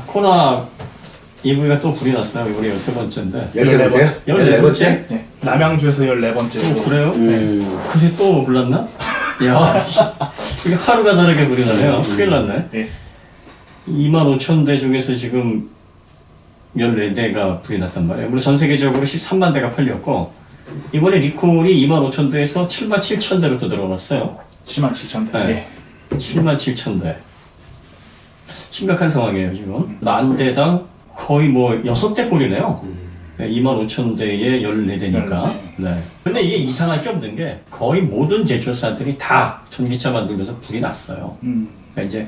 코나 EV가 또 불이 났어요. 이번에 13번째인데. 13번째? 14번째? 네. 남양주에서 14번째. 그래요? 그새 또 불났나? 야, 이게 하루가 다르게 불이 나네요. 큰일 났네. 네. 25,000대 중에서 지금 14대가 불이 났단 말이에요. 물론 전 세계적으로 13만 대가 팔렸고, 이번에 리콜이 25,000대에서 77,000대로 또 들어갔어요. 77,000대. 네. 77,000대. 심각한 상황이에요, 지금. 만 대당 거의 뭐 6대 꼴이네요. 25,000대에 14대니까. 네. 근데 이게 이상할 게 없는 게 거의 모든 제조사들이 다 전기차 만들면서 불이 났어요. 그러니까 이제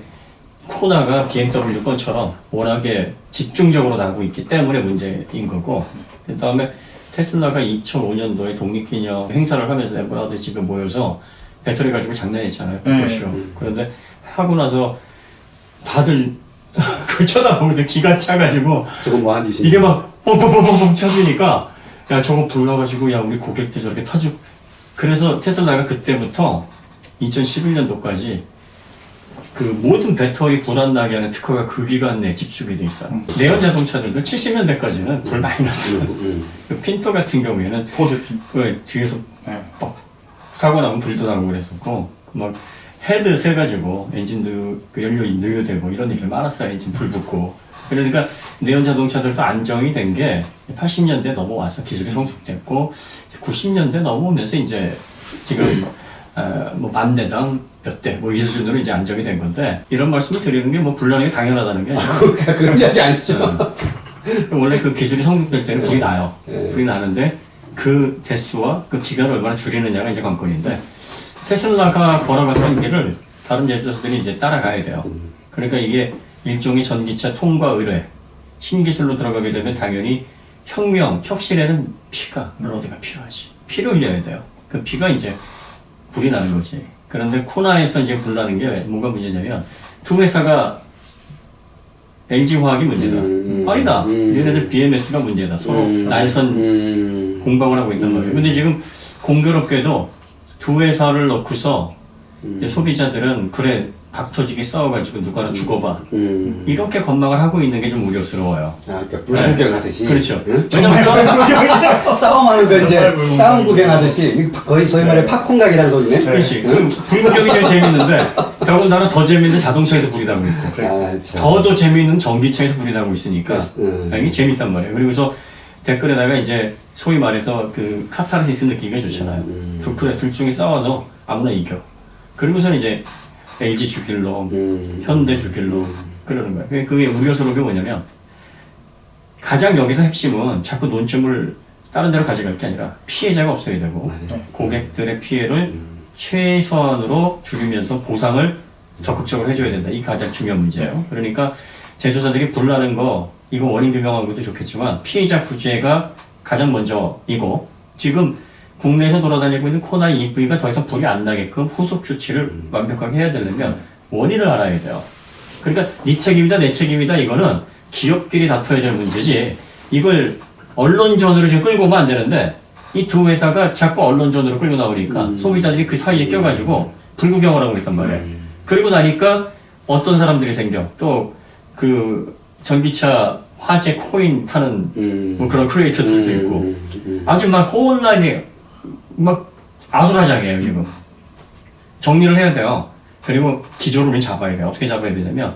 코나가 BMW 건처럼 워낙에 집중적으로 나고 있기 때문에 문제인 거고, 그 다음에 테슬라가 2005년도에 독립기념 행사를 하면서 엠버라드 집에 모여서 배터리 가지고 장난했잖아요. 그것이요. 그런데 하고 나서 다들 그걸 쳐다보고 기가 차가지고 저건 뭐 하지? 이게 막 뻥뻥뻥뻥 쳐지니까 야 저거 불러가지고 야 우리 고객들 저렇게 터지고, 그래서 테슬라가 그때부터 2011년도까지 그 모든 배터리 불안나게 하는 특허가 그 기간 내에 집중이 돼 있어요. 내연 자동차들도 70년대까지는 불 많이 났어요. 그 핀터 같은 경우에는 포드 핀. 그 뒤에서 네. 막 사고 나면 불도 나고 그랬었고, 막 헤드 세가지고 엔진도 그 연료 누유되고 이런 얘기가 많았어요. 엔진 불 붙고. 그러니까 내연 자동차들도 안정이 된 게 80년대 넘어와서 기술이 성숙됐고, 90년대 넘어오면서 이제 지금 뭐 만 대당 몇 대 뭐 이 수준으로 이제 안정이 된 건데, 이런 말씀을 드리는 게 뭐 불나는 게 당연하다는 게 아니라 그런 이야기 아니죠. 원래 그 기술이 성숙될 때는 불이 나요. 불이 나는데 그 대수와 그 기간을 얼마나 줄이느냐가 이제 관건인데, 테슬라가 걸어갔던 길을 다른 제조사들이 이제 따라가야 돼요. 그러니까 이게 일종의 전기차 통과 의뢰, 신기술로 들어가게 되면 당연히 혁명, 혁신에는 피가, 블러드가 필요하지. 피를 흘려야 돼요. 그 피가 이제 불이 나는 거지. 그런데 코나에서 이제 불 나는 게 뭐가 문제냐면, 두 회사가 LG화학이 문제다. 아니다. 얘네들 BMS가 문제다. 서로 날선 공방을 하고 있단 말이에요. 근데 지금 공교롭게도 두 회사를 넣고서 이제 소비자들은 그래 박터지게 싸워가지고 누가나 죽어봐 이렇게 건망을 하고 있는 게 좀 우려스러워요. 아, 그러니까 불구경 하듯이. 그렇죠. 응? 왜냐면 싸움하는 거 이제 싸움 구경하듯이 거의 소위 말해 팝콘각이라는 소리네. 그렇지. 불구경이 제일 재밌는데 더군다나 더 재밌는 자동차에서 불이 나고 있고, 아, 참. 더더 재밌는 전기차에서 불이 나고 있으니까 이게 재밌단 말이에요. 그리고서 댓글에다가 이제 소위 말해서 그 카타르시스 느끼기가 좋잖아요. 둘 중에 싸워서 아무나 이겨. 그러고서는 이제 LG 죽일로, 현대 죽일로 그러는 거예요. 그게 우려스러운 게 뭐냐면, 가장 여기서 핵심은 자꾸 논점을 다른 데로 가져갈 게 아니라 피해자가 없어야 되고, 맞아요. 고객들의 피해를 최소한으로 줄이면서 보상을 적극적으로 해줘야 된다. 이 가장 중요한 문제예요. 그러니까 제조사들이 불나는 거, 이거 원인 규명하는 것도 좋겠지만 피해자 구제가 가장 먼저이고, 지금 국내에서 돌아다니고 있는 코나 EV가 더 이상 불이 안 나게끔 후속 조치를 완벽하게 해야 되려면 원인을 알아야 돼요. 그러니까 네 책임이다 내 책임이다 이거는 기업끼리 다퉈야 될 문제지, 이걸 언론전으로 지금 끌고 오면 안 되는데 이 두 회사가 자꾸 언론전으로 끌고 나오니까 소비자들이 그 사이에 껴가지고 불구경을 하고 있단 말이에요. 그리고 나니까 어떤 사람들이 생겨. 또 그 전기차 화재 코인 타는 뭐 그런 크리에이터들도 있고 아주 막 혼란이 막 아수라장이에요 지금. 정리를 해야 돼요. 그리고 기조를 우리 잡아야 돼요. 어떻게 잡아야 되냐면,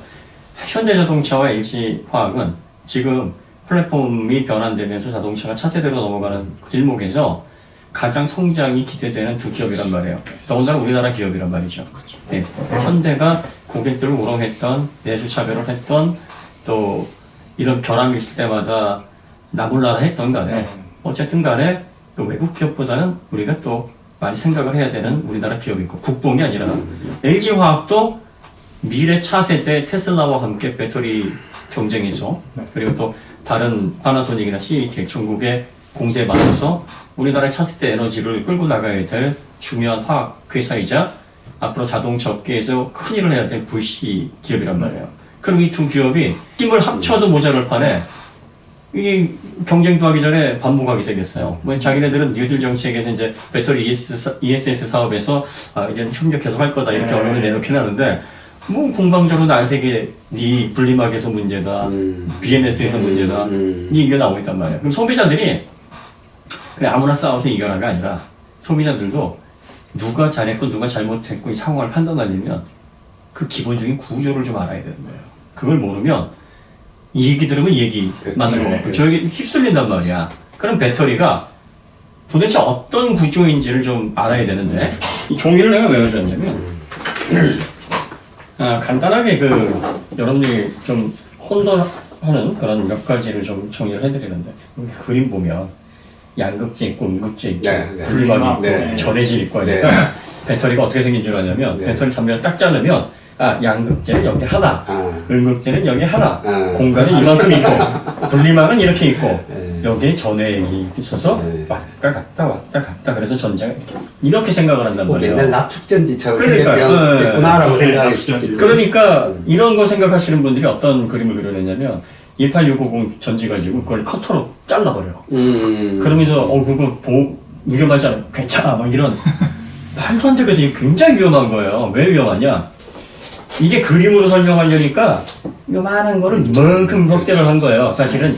현대자동차와 LG화학은 지금 플랫폼이 변환되면서 자동차가 차세대로 넘어가는 길목에서 가장 성장이 기대되는 두 기업이란 말이에요. 더군다나 우리나라 기업이란 말이죠. 네. 현대가 고객들을 우롱했던, 내수 차별을 했던, 또 이런 결함이 있을 때마다 나몰라라 했던 간에 어쨌든 간에 그 외국 기업보다는 우리가 또 많이 생각을 해야 되는 우리나라 기업이고, 국뽕이 아니라 LG화학도 미래 차세대 테슬라와 함께 배터리 경쟁에서 그리고 또 다른 파나소닉이나 CATL 중국의 공세에 맞서서 우리나라의 차세대 에너지를 끌고 나가야 될 중요한 화학 회사이자 앞으로 자동차 업계에서 큰 일을 해야 될 VC 기업이란 말이에요. 그럼 이 두 기업이 힘을 합쳐도 모자랄 판에 이 경쟁도 하기 전에 반복하게 생겼어요. 뭐 자기네들은 뉴딜 정책에서 이제 배터리 ESS 사업에서 이런 협력해서 할 거다 이렇게 언론에 내놓긴 하는데, 뭐 공방적으로 날색이 네 분리막에서 문제다, BMS에서 문제다, 이게 나오고 있단 말이야. 그럼 소비자들이 그냥 아무나 싸워서 이겨라가 아니라 소비자들도 누가 잘했고 누가 잘못했고 이 상황을 판단하려면 그 기본적인 구조를 좀 알아야 되는 거예요. 그걸 모르면 이 얘기 들으면 이 얘기 맞는 거 같고 저에게 휩쓸린단 말이야. 그럼 배터리가 도대체 어떤 구조인지를 좀 알아야 되는데 이 종이를 내가 왜 가져왔냐면 간단하게 여러분들이 좀 혼돈하는 그런 몇 가지를 좀 정리를 해드리는데 여기 그림 보면 양극재 있고 음극재 있고 분리막이 있고 전해질 있고 하니까 배터리가 어떻게 생긴 줄 아냐면 배터리 잠깐 딱 자르면 양극재는 여기 하나, 음극재는 여기 하나, 공간은 이만큼 있고 분리막은 이렇게 있고 여기에 전해액이 있어서 왔다 갔다 그래서 전자가 이렇게 생각을 한단 말이에요. 옛날 납축전지처럼 그러니까요. 생겼구나라고 생각할 수 있겠죠. 그러니까 이런 거 생각하시는 분들이 어떤 그림을 그려냈냐면 18650 전지 가지고 그걸 커터로 잘라버려. 그러면서 그거 위험하지 않아? 괜찮아 막 이런 말도 안 되게 굉장히 위험한 거예요. 왜 위험하냐? 이게 그림으로 설명하려니까 요만한 거를 이만큼 확대를 한 거예요. 사실은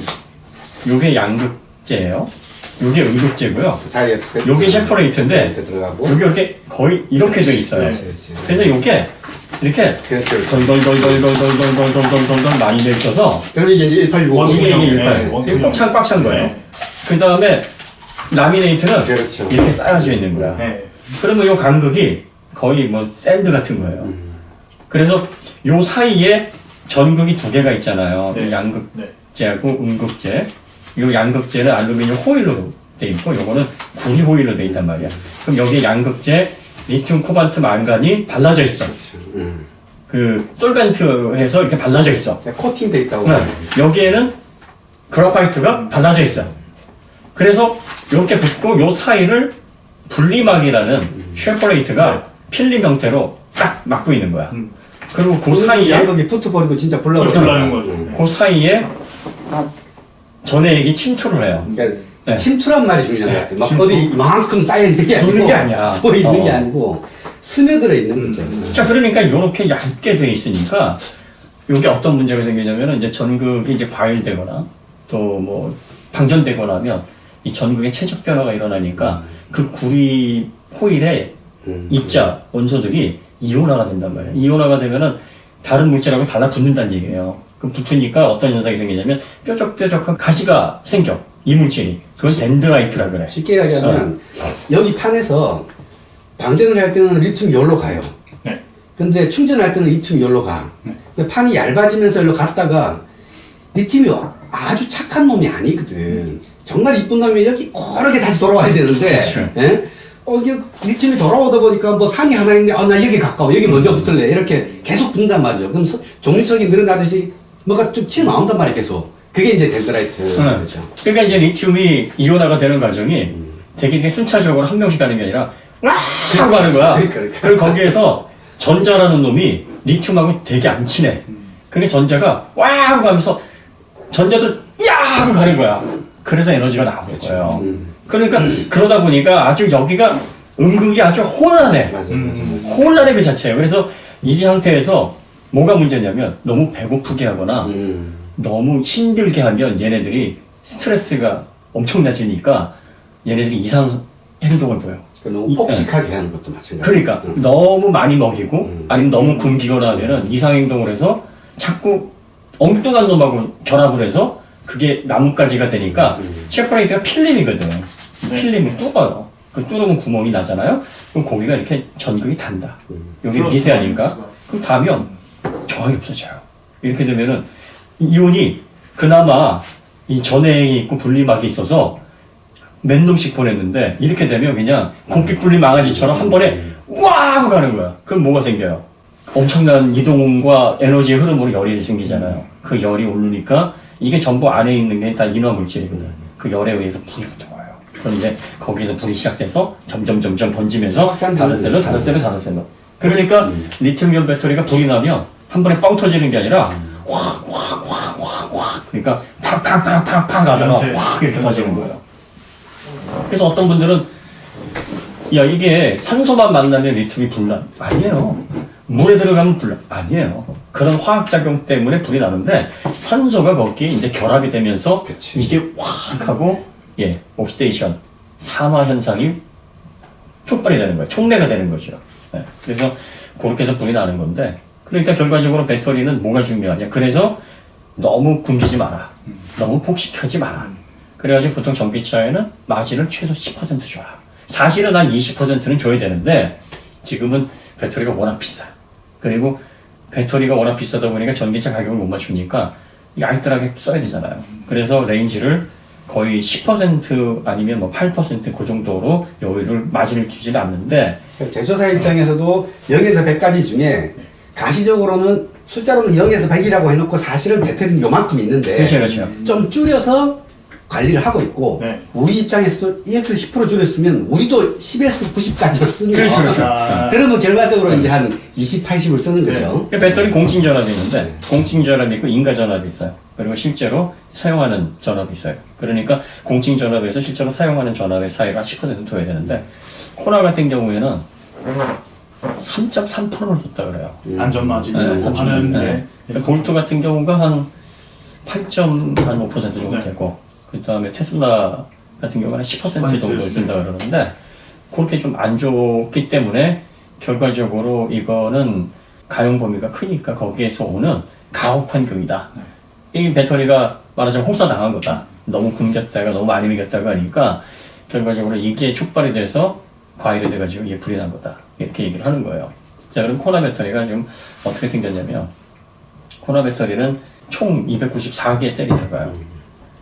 요게 양극재예요. 요게 음극재고요. 그 사이에 요게 셰퍼레이트인데 들어가고 요게 이렇게 거의 이렇게 돼 있어요. 그래서 요게 이렇게 덜덜덜덜덜덜덜덜덜 많이 돼 있어서 그럼 이게 186 이게 188 이게 꽉 찬 거예요. 그 다음에 라미네이트는 그렇죠. 이렇게 쌓여져 있는 거야. 그러면 요 간극이 거의 뭐 샌드 같은 거예요. 그래서 요 사이에 전극이 두 개가 있잖아요. 양극재하고 음극재. 요 양극재는 알루미늄 호일로 돼 있고 요거는 구리 호일로 돼 있단 말이야. 그럼 여기에 양극재, 리튬, 코발트, 망간이 발라져 있어. 그 솔벤트해서 이렇게 발라져 있어. 코팅돼 있다고. 여기에는 그래파이트가 발라져 있어. 그래서 이렇게 붙고 요 사이를 분리막이라는 쉐퍼레이트가 필름 형태로 딱 막고 있는 거야. 그리고 그 사이에 양극이 붙어버리고 진짜 불나버리는 거죠. 그 사이에 전해액이 침투를 해요. 그러니까 침투란 말이 중요한 것 같아요. 막 어디 이만큼 쌓여있는 게 아니고 있는 게 아니야. 서 있는 게 아니고 스며들어 있는 거죠. 자, 그러니까 이렇게 얇게 돼 있으니까 이게 어떤 문제가 생기냐면 이제 전극이 이제 과열되거나 또 뭐 방전되거나 하면 이 전극의 체적 변화가 일어나니까 그 구리 호일에 입자 원소들이 이온화가 된단 말이에요. 이온화가 되면은 다른 물질하고 달라붙는다는 얘기예요. 그 붙으니까 어떤 현상이 생기냐면 뾰족뾰족한 가시가 생겨. 이 물질이. 그걸 덴드라이트라 그래. 쉽게 이야기하면 여기 판에서 방전을 할 때는 리튬 열로 가요. 근데 충전을 할 때는 리튬 열로 가. 근데 판이 얇아지면서 열로 갔다가 리튬이 아주 착한 놈이 아니거든. 정말 이쁜 놈이 여기 오르게 다시 돌아와야 되는데 예? 이게 리튬이 돌아오다 보니까 뭐 산이 하나 있는데 나 여기 가까워 여기 먼저 붙을래 이렇게 계속 붙는단 말이죠. 그럼 종류석이 늘어나듯이 뭐가 좀 튀어나온단 말이에요. 계속 그게 이제 덴드라이트 거죠. 그러니까 이제 리튬이 이온화가 되는 과정이 되게 순차적으로 한 명씩 가는 게 아니라 와 하고 가는 거야. 그리고 거기에서 전자라는 놈이 리튬하고 되게 안 친해. 그게 전자가 와 하고 가면서 전자도 야 하고 가는 거야. 그래서 에너지가 나오는 거예요. 그러니까 그러다 보니까 아주 여기가 음극이 아주 혼란해. 맞아. 혼란의 그 자체예요. 그래서 이 상태에서 뭐가 문제냐면 너무 배고프게 하거나 너무 힘들게 하면 얘네들이 스트레스가 엄청나지니까 얘네들이 이상 행동을 보여. 너무 폭식하게 하는 것도 마찬가지. 그러니까 너무 많이 먹이고 아니면 너무 굶기거나 하면은 이상 행동을 해서 자꾸 엉뚱한 놈하고 결합을 해서 그게 나뭇가지가 되니까 셰퍼레이트가 필름이거든. 필름을 뚫어요. 그 뚫으면 구멍이 나잖아요. 그럼 거기가 이렇게 전극이 단다. 여기 미세하니까. 그럼 닿으면 저항이 없어져요. 이렇게 되면은 이온이 그나마 이 전해액이 있고 분리막이 있어서 몇 놈씩 보냈는데 이렇게 되면 그냥 곱빗 불린 망아지처럼 한 번에 와 하고 가는 거야. 그럼 뭐가 생겨요? 엄청난 이동과 에너지의 흐름으로 열이 생기잖아요. 그 열이 오르니까 이게 전부 안에 있는 게 다 인화 물질이거든. 그 열에 의해서 불이 붙은 거예요. 그럼 이제 거기서 불이 시작돼서 점점 번지면서 다른 셀로. 그러니까 리튬이온 배터리가 불이 나면 한 번에 뻥 터지는 게 아니라 확 그러니까 팍 하다가 확 이렇게 터지는 거예요. 그래서 어떤 분들은 야 이게 산소만 만나면 리튬이 불나 아니에요. 물에 들어가면 불 아니에요. 그런 화학작용 때문에 불이 나는데 산소가 거기에 이제 결합이 되면서 그치. 이게 확 하고 예, 옥시데이션, 산화 현상이 촉발이 되는 거예요. 촉매가 되는 거죠. 예, 그래서 그렇게 해서 불이 나는 건데 그러니까 결과적으로 배터리는 뭐가 중요하냐. 그래서 너무 굶기지 마라. 너무 폭식하지 마라. 그래가지고 보통 전기차에는 마진을 최소 10% 줘라. 사실은 한 20%는 줘야 되는데 지금은 배터리가 워낙 비싸. 그리고 배터리가 워낙 비싸다 보니까 전기차 가격을 못 맞추니까 알뜰하게 써야 되잖아요. 그래서 레인지를 거의 10% 아니면 뭐 8% 그 정도로 여유를 마진을 주지는 않는데 제조사 입장에서도 0에서 100까지 중에 가시적으로는 숫자로는 0에서 100이라고 해놓고 사실은 배터리는 요만큼 있는데 그렇죠. 좀 줄여서 관리를 하고 있고 네. 우리 입장에서도 EX 10% 줄였으면 우리도 10에서 90까지만 쓰는 그렇죠, 거예요. 그렇죠. 그러면 결과적으로 이제 한 20, 80을 쓰는 거죠. 배터리 공칭전압이 있는데 공칭전압이 있고 인가전압이 있어요. 그리고 실제로 사용하는 전압이 있어요. 그러니까 공칭전압에서 실제로 사용하는 전압의 사이가 10% 둬야 되는데 코나 같은 경우에는 3.3%를 뒀다 그래요. 안전마진이라고 하는 게 볼트 같은 경우가 한 8.5% 정도 네. 되고 그 다음에 테슬라 같은 경우는 한 10% 정도 준다 그러는데 그렇게 좀 안 좋기 때문에 결과적으로 이거는 가용 범위가 크니까 거기에서 오는 가혹 환경이다. 이 배터리가 말하자면 홍사 당한 거다. 너무 굶겼다가 너무 많이 먹였다가 하니까 결과적으로 이게 촉발이 돼서 과열이 돼가지고 이게 불이 난 거다. 이렇게 얘기를 하는 거예요. 자, 그럼 코나 배터리가 지금 어떻게 생겼냐면 코나 배터리는 총 294개의 셀이 들어가요.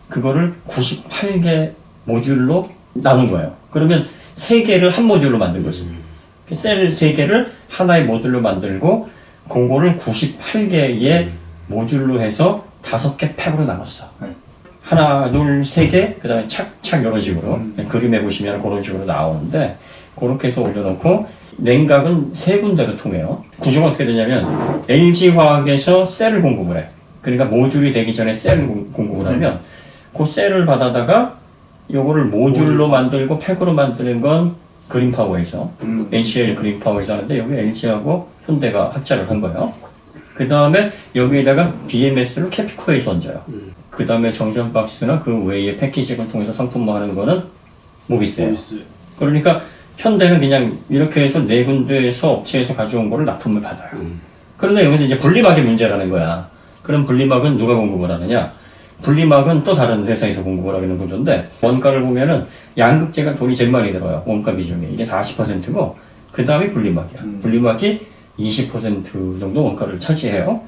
그거를 98개 모듈로 나눈 거예요. 그러면 3개를 한 모듈로 만든 거지. 셀 3개를 하나의 모듈로 만들고 그거를 98개의 모듈로 해서 5개 팩으로 나눴어. 하나, 둘, 3개, 그 다음에 착착 이런 식으로 그림에 보시면 그런 식으로 나오는데 그렇게 해서 올려놓고 냉각은 3군데로 통해요. 구조가 어떻게 되냐면 LG화학에서 셀을 공급을 해. 그러니까 모듈이 되기 전에 셀을 공급을 하면 그 셀을 받아다가 요거를 모듈로 만들고 팩으로 만드는 건 그린파워에서 HL 그린파워에서 하는데 여기 LG하고 현대가 합작을 한 거예요. 그 다음에 여기에다가 BMS를 캐피코에서 얹어요. 그 다음에 정전 박스나 그 외의 패키징을 통해서 상품화하는 거는 모비스예요. 그러니까 현대는 그냥 이렇게 해서 4군데에서 업체에서 가져온 거를 납품을 받아요. 그런데 여기서 이제 분리막의 문제라는 거야. 그럼 분리막은 누가 공급을 하느냐? 분리막은 또 다른 회사에서 공급을 하는 구조인데 원가를 보면은 양극재가 돈이 제일 많이 들어요. 원가 비중이. 이게 40%고 그 다음에 분리막이야. 분리막이 20% 정도 원가를 차지해요.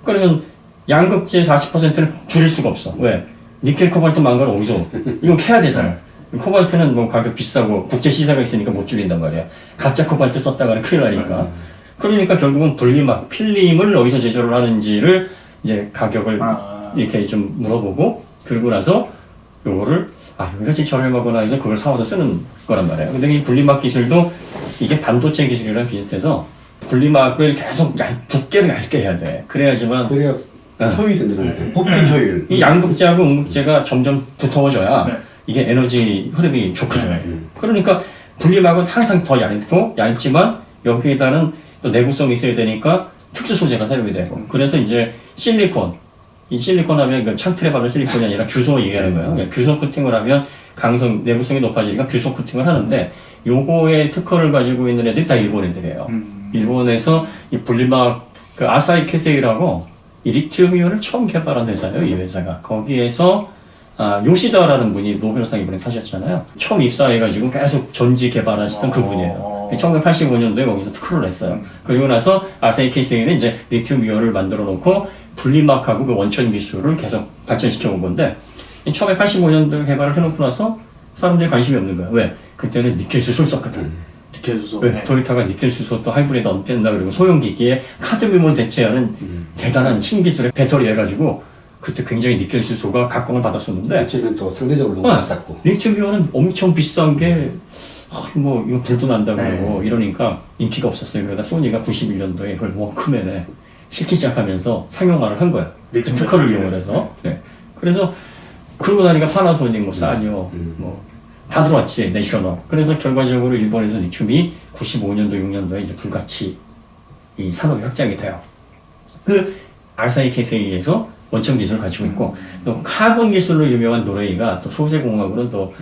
그러면 양극재 40%는 줄일 수가 없어. 왜? 니켈 코발트 망가는 어디서? 이거 캐야 되잖아. 코발트는 뭐 가격 비싸고 국제 시세가 있으니까 못 줄인단 말이야. 가짜 코발트 썼다가는 큰일 나니까. 그러니까 결국은 분리막, 필름을 어디서 제조를 하는지를 이제 가격을 이렇게 좀 물어보고 그러고 나서 요거를 여기가 제일 저렴하거나 해서 그걸 사와서 쓰는 거란 말이에요. 근데 이 분리막 기술도 이게 반도체 기술이랑 비슷해서 분리막을 계속 두께를 얇게 해야 돼. 그래야지만 그래야 효율이 늘어나죠. 부피 효율. 이 양극재하고 음극재가 점점 두터워져야 네. 이게 에너지 흐름이 좋거든요. 그러니까 분리막은 항상 더 얇지만 여기에다는 또 내구성이 있어야 되니까 특수 소재가 사용이 되고 그래서 이제 실리콘 이 실리콘 하면 그 창틀에 바른 실리콘이 아니라 규소 얘기하는 거예요. 규소 코팅을 하면 강성 내구성이 높아지니까 규소 코팅을 하는데 요거의 특허를 가지고 있는 애들이 다 일본 애들이에요. 일본에서 이 분리막 그 아사히 케세이라고 이 리튬이온을 처음 개발한 회사예요. 이 회사가 거기에서 요시다라는 분이 노벨상 이번에 타셨잖아요. 처음 입사해가지고 계속 전지 개발하시던 그분이에요. 1985년도에 거기서 특허를 냈어요. 그리고 나서 아사히 케세이는 이제 리튬이온을 만들어 놓고 분리막하고 그 원천 기술을 계속 발전시켜 온 건데 처음에 85년도에 개발을 해놓고 나서 사람들이 관심이 없는 거야. 왜? 그때는 니켈 수소를 썼거든. 니켈 수소. 왜? 토요타가 니켈 수소 또 하이브리드 얹댄다 그리고 소형 기기에 카드뮴을 대체하는 대단한 신기술의 배터리 해가지고 그때 굉장히 니켈 수소가 각광을 받았었는데 어쨌든 또 상대적으로 너무 비쌌고 리튬이온은 엄청 비싼 게 뭐 이거 불도 난다 그러고 이러니까 인기가 없었어요. 그러다 소니가 91년도에 그걸 워크맨에 실기 시작하면서 상용화를 한 거야. 그 특허를 이용해서. 네. 그래서 그러고 나니까 파나소닉, 뭐 사니오, 뭐 다 들어왔지 내셔널. 그래서 결과적으로 일본에서 리튬이 95년도, 6년도에 이제 불같이 이 산업이 확장이 돼요. 그 RSIKSA에서 원천 기술을 가지고 있고 또 카본 기술로 유명한 노레이가 또 소재 공학으로는 또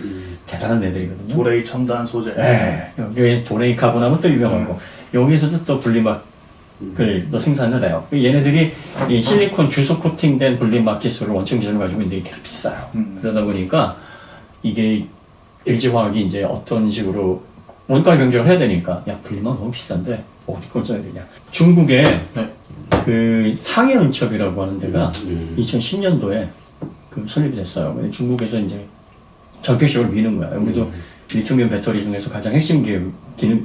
대단한 애들이거든요. 도레이 첨단 소재. 네, 여기 도레이 카본하면 또 유명하고 여기서도 또 분리막을 또 생산을 해요. 얘네들이 이 실리콘 주소 코팅된 분리막 기술을 원천 기술을 가지고 있는데 이게 되게 비싸요. 그러다 보니까 이게 LG화학이 이제 어떤 식으로 원가 경쟁을 해야 되니까 야 분리막 너무 비싼데 어디 걸 써야 되냐. 중국에 네. 그 상해은첩이라고 하는 데가 2010년도에 그 설립이 됐어요. 근데 중국에서 이제 전격식으로 미는 거야. 우리도 리튬이온 배터리 중에서 가장 핵심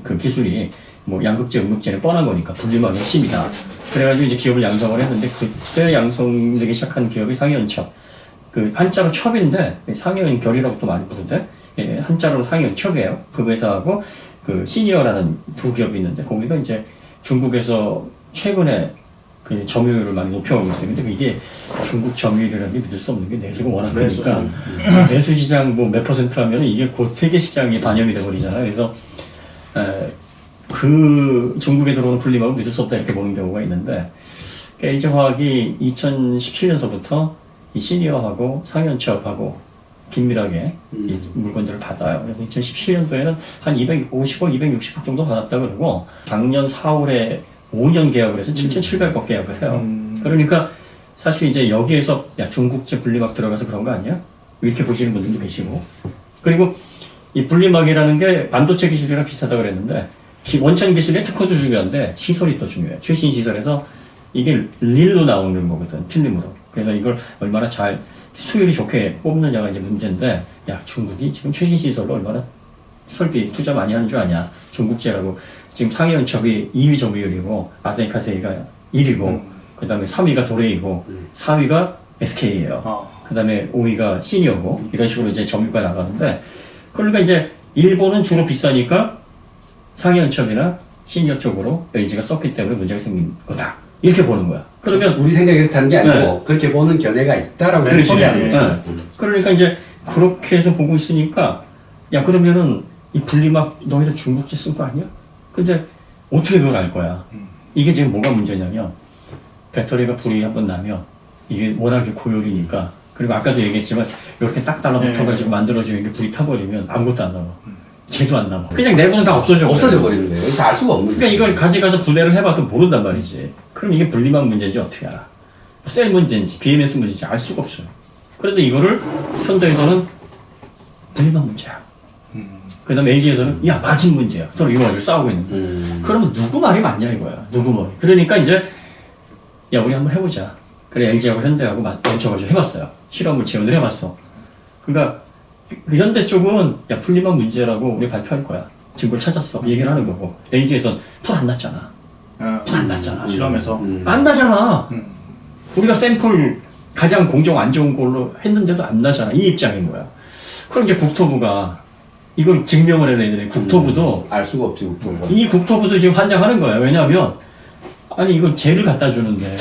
그 기술이 뭐 양극재, 음극재는 뻔한 거니까 분리막이 핵심이다. 그래가지고 이제 기업을 양성을 했는데 그때 양성되기 시작한 기업이 상해은첩. 그 한자로 첩인데 상해은결이라고 또 많이 부르는데 예, 한자로 상해은첩이에요. 그 회사하고 그 시니어라는 두 기업이 있는데 거기가 이제 중국에서 최근에 그 점유율을 많이 높여가고 있어요. 근데 이게 중국 점유율이라는 게 믿을 수 없는 게 내수가 워낙 크니까 내수 시장 뭐 몇 퍼센트 하면 이게 곧 세계 시장이 반영이 돼버리잖아요. 그래서 그 중국에 들어오는 분리막을 믿을 수 없다 이렇게 보는 경우가 있는데 LG화학이 2017년서부터 이 시니어하고 상해은첩하고 긴밀하게 이 물건들을 받아요. 그래서 2017년도에는 한 250억, 260억 정도 받았다 그러고 작년 4월에 5년 계약을 해서 7,700억 계약을 해요. 그러니까 사실 이제 여기에서 야 중국제 분리막 들어가서 그런 거 아니야? 이렇게 보시는 분들도 계시고 그리고 이 분리막이라는 게 반도체 기술이랑 비슷하다 그랬는데 원천 기술의 특허도 중요한데 시설이 또 중요해요. 최신 시설에서 이게 릴로 나오는 거거든, 필름으로. 그래서 이걸 얼마나 잘 수율이 좋게 뽑느냐가 이제 문제인데, 야, 중국이 지금 최신 시설로 얼마나 설비 투자 많이 하는 줄 아냐. 중국제라고. 지금 상해은첩이 2위 점유율이고, 아세이카세이가 1위고, 그 다음에 3위가 도레이고, 4위가 SK예요. 그 다음에 5위가 시니어고, 이런 식으로 이제 점유가 나가는데, 그러니까 이제 일본은 주로 비싸니까 상해은첩이나 시니어 쪽으로 LG가 썼기 때문에 문제가 생긴 거다. 이렇게 보는 거야. 그러면 우리 생각이 그렇다는 게 아니고 네. 그렇게 보는 견해가 있다라고 그렇지. 소개하는 거죠. 그러니까 이제 그렇게 해서 보고 있으니까 야 그러면은 이 분리막 너희들 중국제 쓴 거 아니야? 근데 어떻게 그걸 알 거야? 이게 지금 뭐가 문제냐면 배터리가 불이 한번 나면 이게 워낙에 고열이니까 그리고 아까도 얘기했지만 이렇게 딱 달라붙어가지고 만들어지는 이게 불이 타버리면 아무것도 안 남아. 쟤도 안 남아. 그냥 내부는 다 없어져 버리는 거예요. 그래서 알 수가 없는 그러니까 거예요. 이걸 가져가서 분해를 해봐도 모른단 말이지. 그럼 이게 분리막 문제인지 어떻게 알아? 셀 문제인지 BMS 문제인지 알 수가 없어요. 그런데 이거를 현대에서는 분리막 문제야. 그 다음에 LG에서는 야 마진 문제야. 서로 이거 가지고 싸우고 있는 거야. 그러면 누구 말이 맞냐 이거야. 누구 말이. 그러니까 이제 야 우리 한번 해보자. 그래 LG하고 현대하고 맞춰가지고 해봤어요. 실험을 지원을 해봤어. 그러니까 그 현대 쪽은 야 분리막 문제라고 우리 발표할 거야. 증거를 찾았어. 얘기를 하는 거고 LG에선 풀 안 났잖아. 풀 안 났잖아. 실험에서. 안 나잖아. 우리가 샘플 가장 공정 안 좋은 걸로 했는데도 안 나잖아. 이 입장인 거야. 그럼 이제 국토부가 이걸 증명을 해야 되는데 국토부도 알 수가 없지 국토부가. 이 국토부도 지금 환장하는 거야. 왜냐하면 아니 이건 젤을 갖다 주는데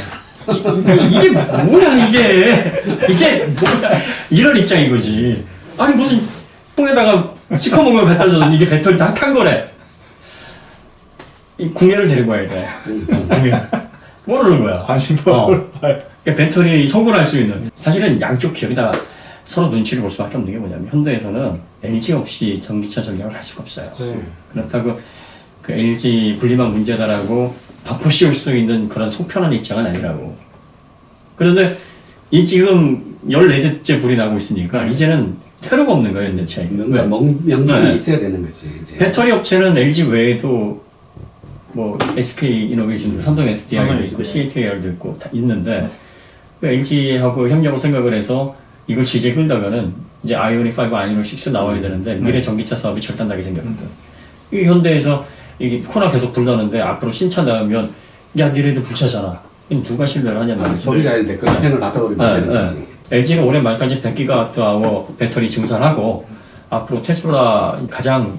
이게 뭐야 이게 뭐야 이런 입장인 거지. 아니 무슨 뽕에다가 시커먼 걸 갖다 줬더니 이게 배터리 다 탄 거래. 이 궁예를 데리고 와야 돼. 궁예. 모르는 거야. 관심도 그러니까 배터리 소분할 수 있는. 사실은 양쪽 기업이 다 서로 눈치를 볼 수밖에 없는 게 뭐냐면 현대에서는 LG 없이 전기차 전략을 할 수가 없어요. 그렇다고 그 LG 분리막 문제다라고 덮어 씌울 수 있는 그런 속편한 입장은 아니라고. 그런데 이 지금 14대째 불이 나고 있으니까 이제는 퇴로가 없는 거예요, 현대차에. 뭔가 명분이 네. 있어야 되는 거지. 이제. 배터리 업체는 LG 외에도 뭐 SK 이노베이션도 삼성 SDI도 있고 CATL도 있고 다 있는데 그 LG하고 협력을 생각을 해서 이걸 질질 끌다가는 이제 아이오닉 5, 아이오닉 6 나와야 되는데 미래 전기차 사업이 절단나게 생겼거든. 이 현대에서 이게 코로나 계속 불나는데 앞으로 신차 나오면 야 니네도 불차잖아. 누가 신뢰를 하냔 말이지. 소비자한테 그 펜을 받아버리면 안 되는 거지. LG는 올해 말까지 100GWh 배터리 증산하고 앞으로 테슬라 가장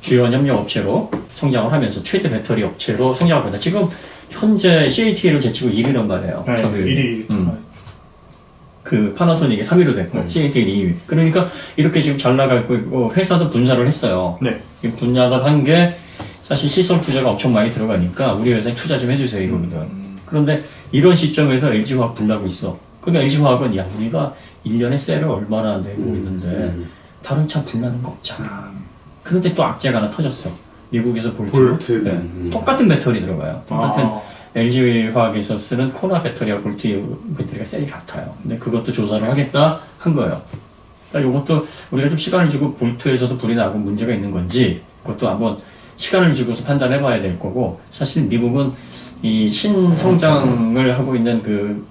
주요한 협력 업체로 성장을 하면서 최대 배터리 업체로 성장할 거다. 지금 현재 CATL을 제치고 1위란 말이에요. 네, 점유율이. 1위. 그 파나소닉이 3위로 됐고 CATL이 2위. 그러니까 이렇게 지금 잘 나가고 있고 회사도 분사를 했어요. 네. 이 분야를 한 게 사실 시설 투자가 엄청 많이 들어가니까 우리 회사에 투자 좀 해주세요 이거거든. 그런데 이런 시점에서 LG화학 불나고 있어. 그러니까 LG화학은 야 우리가 1년에 셀을 얼마나 내고 있는데 다른 차 불나는 거 없잖아. 그런데 또 악재가 하나 터졌어. 미국에서 볼트. 네. 똑같은 배터리 들어가요. 똑같은 LG화학에서 쓰는 코나 배터리와 볼트 배터리가 셀이 같아요. 근데 그것도 조사를 하겠다 한 거예요. 그러니까 이것도 우리가 좀 시간을 주고 볼트에서도 불이 나고 문제가 있는 건지 그것도 한번 시간을 주고서 판단해 봐야 될 거고, 사실 미국은 이 신성장을 하고 있는 그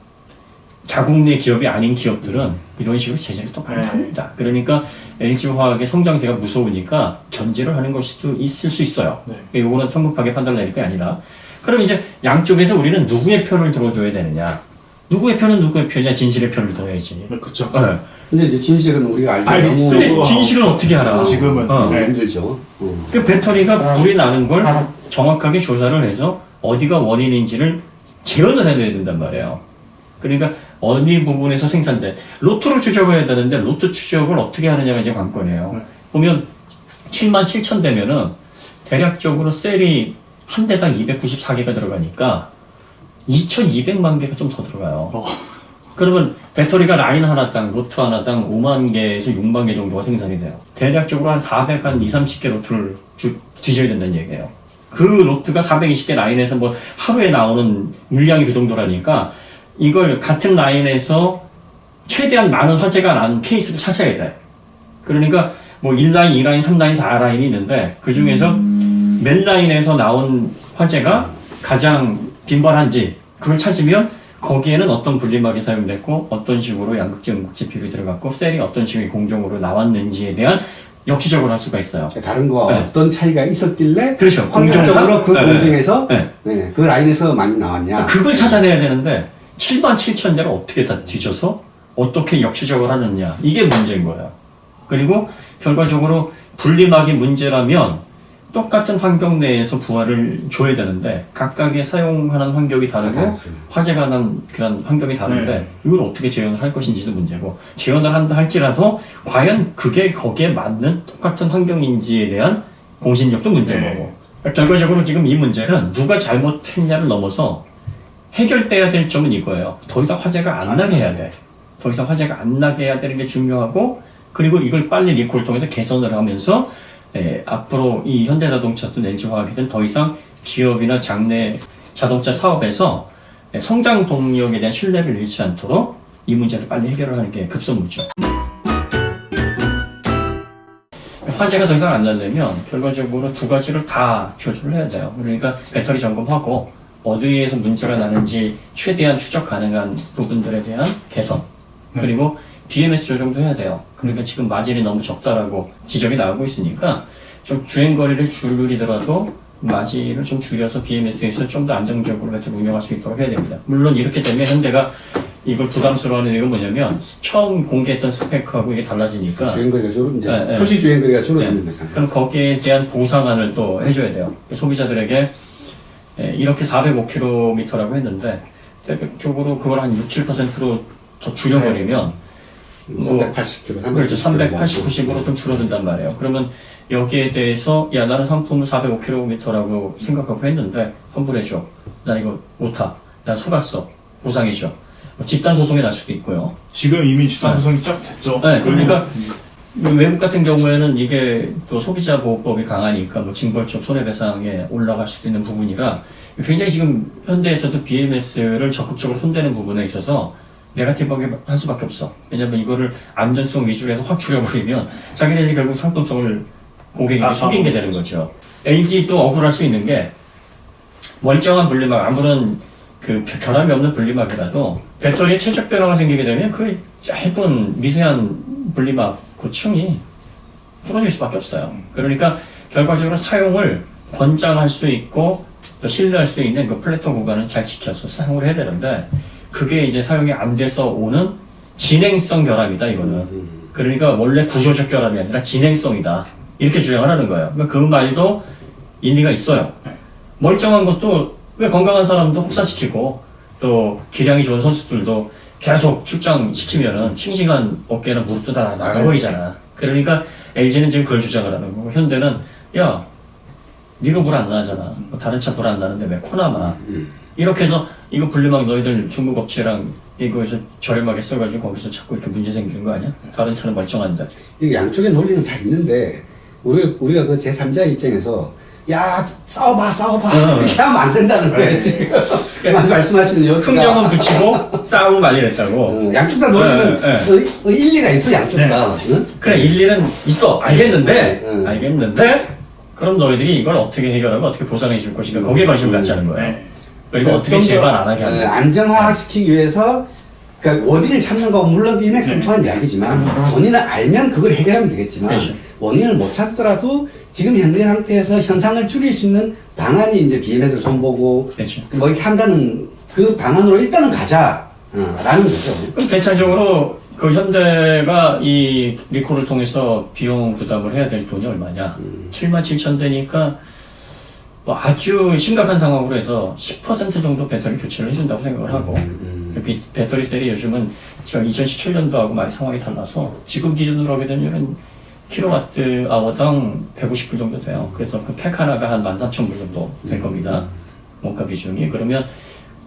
자국 내 기업이 아닌 기업들은 이런 식으로 제재를 또 많이 합니다. 그러니까 LG화학의 성장세가 무서우니까 견제를 하는 것이 또 있을 수 있어요. 이거는 성급하게 판단을 내릴 게 아니라. 그럼 이제 양쪽에서 우리는 누구의 편을 들어줘야 되느냐? 누구의 편은 누구의 편이냐? 진실의 편을 들어야지. 그렇죠. 네. 근데 이제 진실은 우리가 알죠. 너무 근데 진실은 어떻게 알아? 지금은 힘들죠. 그 배터리가 불이 나는 걸 정확하게 조사를 해서 어디가 원인인지를 재현을 해야 된단 말이에요. 그러니까 어느 부분에서 생산된 로트를 추적해야 되는데 로트 추적을 어떻게 하느냐가 이제 관건이에요. 보면 77,000대면은 대략적으로 셀이 한 대당 294개가 들어가니까 2,200만 개가 좀 더 들어가요. 그러면 배터리가 라인 하나당, 로트 하나당 5만 개에서 6만 개 정도가 생산이 돼요. 대략적으로 한 230개 로트를 뒤져야 된다는 얘기예요. 그 로트가 420개 라인에서 뭐 하루에 나오는 물량이 그 정도라니까 이걸 같은 라인에서 최대한 많은 화재가 난 케이스를 찾아야 돼. 그러니까 뭐 1라인, 2라인, 3라인, 4라인이 있는데 그 중에서 몇 라인에서 나온 화재가 가장 빈번한지 그걸 찾으면 거기에는 어떤 분리막이 사용됐고 어떤 식으로 양극재, 음극재 비율이 들어갔고 셀이 어떤 식의 공정으로 나왔는지에 대한 역추적을 할 수가 있어요. 다른 거와 어떤 차이가 있었길래 그렇죠. 공정적으로 그 공정에서 네. 그 라인에서 많이 나왔냐. 그걸 찾아내야 되는데 77,000대를 어떻게 다 뒤져서 어떻게 역추적을 하느냐 이게 문제인 거예요. 그리고 결과적으로 분리막이 문제라면 똑같은 환경 내에서 부하를 줘야 되는데 각각의 사용하는 환경이 다르고 화재가 난 그런 환경이 다른데 이걸 어떻게 재현을 할 것인지도 문제고, 재현을 한다 할지라도 과연 그게 거기에 맞는 똑같은 환경인지에 대한 공신력도 문제인 거고, 결과적으로 지금 이 문제는 누가 잘못했냐를 넘어서 해결돼야 될 점은 이거예요. 더 이상 화재가 안 나게 해야 돼. 더 이상 화재가 안 나게 해야 되는 게 중요하고, 그리고 이걸 빨리 리콜을 통해서 개선을 하면서 앞으로 이 현대자동차든 LG화학이든 더 이상 기업이나 장내 자동차 사업에서 성장 동력에 대한 신뢰를 잃지 않도록 이 문제를 빨리 해결을 하는 게 급선무죠. 화재가 더 이상 안 나려면 결과적으로 두 가지를 다 조절을 해야 돼요. 그러니까 배터리 점검하고 어디에서 문제가 나는지 최대한 추적 가능한 부분들에 대한 개선, 그리고 BMS 조정도 해야 돼요. 그러니까 지금 마진이 너무 적다라고 지적이 나오고 있으니까 좀 주행거리를 줄이더라도 마진을 좀 줄여서 BMS에서 좀 더 안정적으로 배터리 운영할 수 있도록 해야 됩니다. 물론 이렇게 되면 현대가 이걸 부담스러워하는 이유가 뭐냐면 처음 공개했던 스펙하고 이게 달라지니까 주행거리가 줄어든 표시 주행거리가 줄어드는 거잖아요. 그럼 거기에 대한 보상안을 또 해줘야 돼요. 소비자들에게 이렇게 405km라고 했는데 대략적으로 그걸 한 6-7%로 더 줄여버리면 380km, 그렇죠. 380, 90으로 좀 줄어든단 말이에요. 그러면 여기에 대해서 야 나는 상품을 405km라고 생각하고 했는데 환불해줘. 나 이거 못타. 나 속았어. 보상해줘. 집단 소송이 날 수도 있고요. 지금 이미 집단 소송이 쫙 됐죠. 네, 그러니까 외국 같은 경우에는 이게 또 소비자 보호법이 강하니까 뭐 징벌적 손해배상에 올라갈 수도 있는 부분이라 굉장히 지금 현대에서도 BMS를 적극적으로 손대는 부분에 있어서 네거티브하게 할 수밖에 없어. 왜냐면 이거를 안전성 위주로 해서 확 줄여버리면 자기네들이 결국 상품성을 고객에게 속인 게 되는 거죠. LG도 억울할 수 있는 게 멀쩡한 분리막, 아무런 그 결함이 없는 분리막이라도 배터리에 최적 변화가 생기게 되면 그 짧은 미세한 분리막 그 층이 부러질 수밖에 없어요. 그러니까 결과적으로 사용을 권장할 수 있고 또 신뢰할 수 있는 그 플랫폼 구간을 잘 지켜서 사용을 해야 되는데 그게 이제 사용이 안 돼서 오는 진행성 결함이다, 이거는. 그러니까 원래 구조적 결함이 아니라 진행성이다. 이렇게 주장을 하는 거예요. 그 말도 일리가 있어요. 멀쩡한 것도 왜 건강한 사람도 혹사시키고 또 기량이 좋은 선수들도 계속 출장시키면은 싱싱한 어깨나 무릎도 다 나가버리잖아. 그러니까 LG는 지금 그걸 주장을 하는 거고 현대는 야, 니가 불 안 나잖아. 뭐 다른 차 불 안 나는데 왜 코나마? 이렇게 해서 이거 분리막 너희들 중국 업체랑 이거에서 저렴하게 써가지고 거기서 자꾸 이렇게 문제 생기는 거 아니야? 다른 차는 멀쩡한데. 이게 양쪽의 논리는 다 있는데 우리가 그 제3자 입장에서 야 싸워봐 이렇게 하면 안 된다는 거예요 지금 말씀하시는 여기가 흥정은 붙이고 싸우고 말리랬다고. 양쪽 다 논리는 일리가 있어 양쪽 다. 응? 그래 일리는 있어 알겠는데 응. 알겠는데 그럼 너희들이 이걸 어떻게 해결하고 어떻게 보상해 줄 것인가 거기에 관심을 갖지 않은 거예요. 그리고 어떻게 재발 안 하게 하는 안정화시키기 위해서 그러니까 원인을 찾는 거 물론 일맥상통한 이야기지만 원인을 알면 그걸 해결하면 되겠지만 그렇죠. 원인을 못 찾더라도 지금 현재 상태에서 현상을 줄일 수 있는 방안이 이제 BMS를 손보고 그렇죠. 뭐 이렇게 한다는 그 방안으로 일단은 가자 라는 거죠. 그럼 대체적으로 그 현대가 이 리콜을 통해서 비용 부담을 해야 될 돈이 얼마냐? 77,000대니까 뭐 아주 심각한 상황으로 해서 10% 정도 배터리 교체를 해준다고 생각을 하고 배터리 셀이 요즘은 2017년도하고 많이 상황이 달라서 지금 기준으로 하게 되면 킬로와트 아워당 150불 정도 돼요. 그래서 그 팩 하나가 한 13,000불 정도 될 겁니다. 원가 비중이. 그러면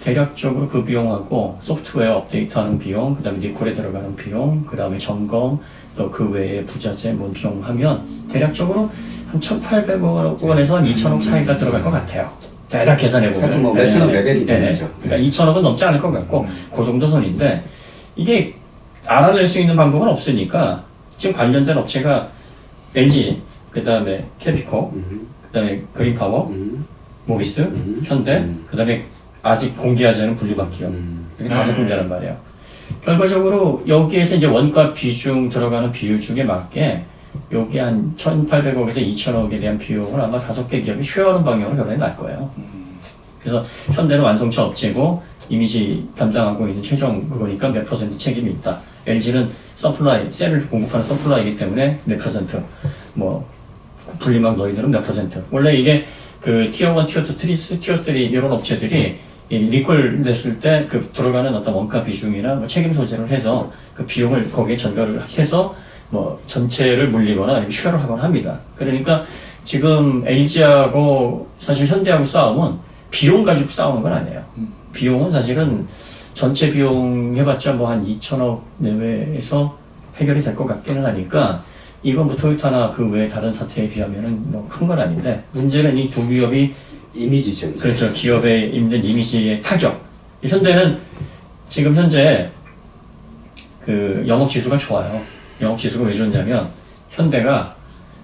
대략적으로 그 비용하고 소프트웨어 업데이트하는 비용, 그 다음에 니콜에 들어가는 비용, 그 다음에 점검, 또 그 외에 부자재 뭐 비용 하면 대략적으로 한 1,800원에서 2,000억 사이가 들어갈 것 같아요. 대략 계산해보면. 하여튼 뭐 몇천억 레벨이 되죠. 그러니까 2,000억은 넘지 않을 것 같고, 그 정도 선인데, 이게 알아낼 수 있는 방법은 없으니까, 지금 관련된 업체가 LG, 그 다음에 캐피코, 그 다음에 그린파워, 모비스, 현대, 그 다음에 아직 공개하지 않은 분리막 기업. 이렇게 5군데란 말이에요. 결과적으로 여기에서 이제 원가 비중 들어가는 비율 중에 맞게 여기 한 1,800억에서 2,000억에 대한 비용을 아마 5개 기업이 쉐어하는 방향으로 결론이 날 거예요. 그래서 현대는 완성차 업체고 이미지 담당하고 있는 최종 그거니까 몇 퍼센트 책임이 있다. LG는 서플라이, 셀을 공급하는 서플라이이기 때문에 몇 퍼센트, 뭐 분리막 너희들은 몇 퍼센트. 원래 이게 그 티어 1, 티어 2, 트리스, 티어 3 이런 업체들이 이 리콜 냈을 때 그 들어가는 어떤 원가 비중이나 뭐 책임 소재를 해서 그 비용을 거기에 전가를 해서 뭐 전체를 물리거나 아니면 쉐어를 하거나 합니다. 그러니까 지금 LG하고 사실 현대하고 싸움은 비용 가지고 싸우는 건 아니에요. 비용은 사실은 전체 비용 해봤자 뭐 한 2,000억 내외에서 해결이 될 것 같기는 하니까 이건 뭐 토요타나 그 외에 다른 사태에 비하면은 뭐 큰 건 아닌데 문제는 이 두 기업이 이미지죠. 그렇죠. 기업에 있는 이미지의 타격. 현대는 지금 현재 그 영업 지수가 좋아요. 영업 지수가 왜 좋냐면 현대가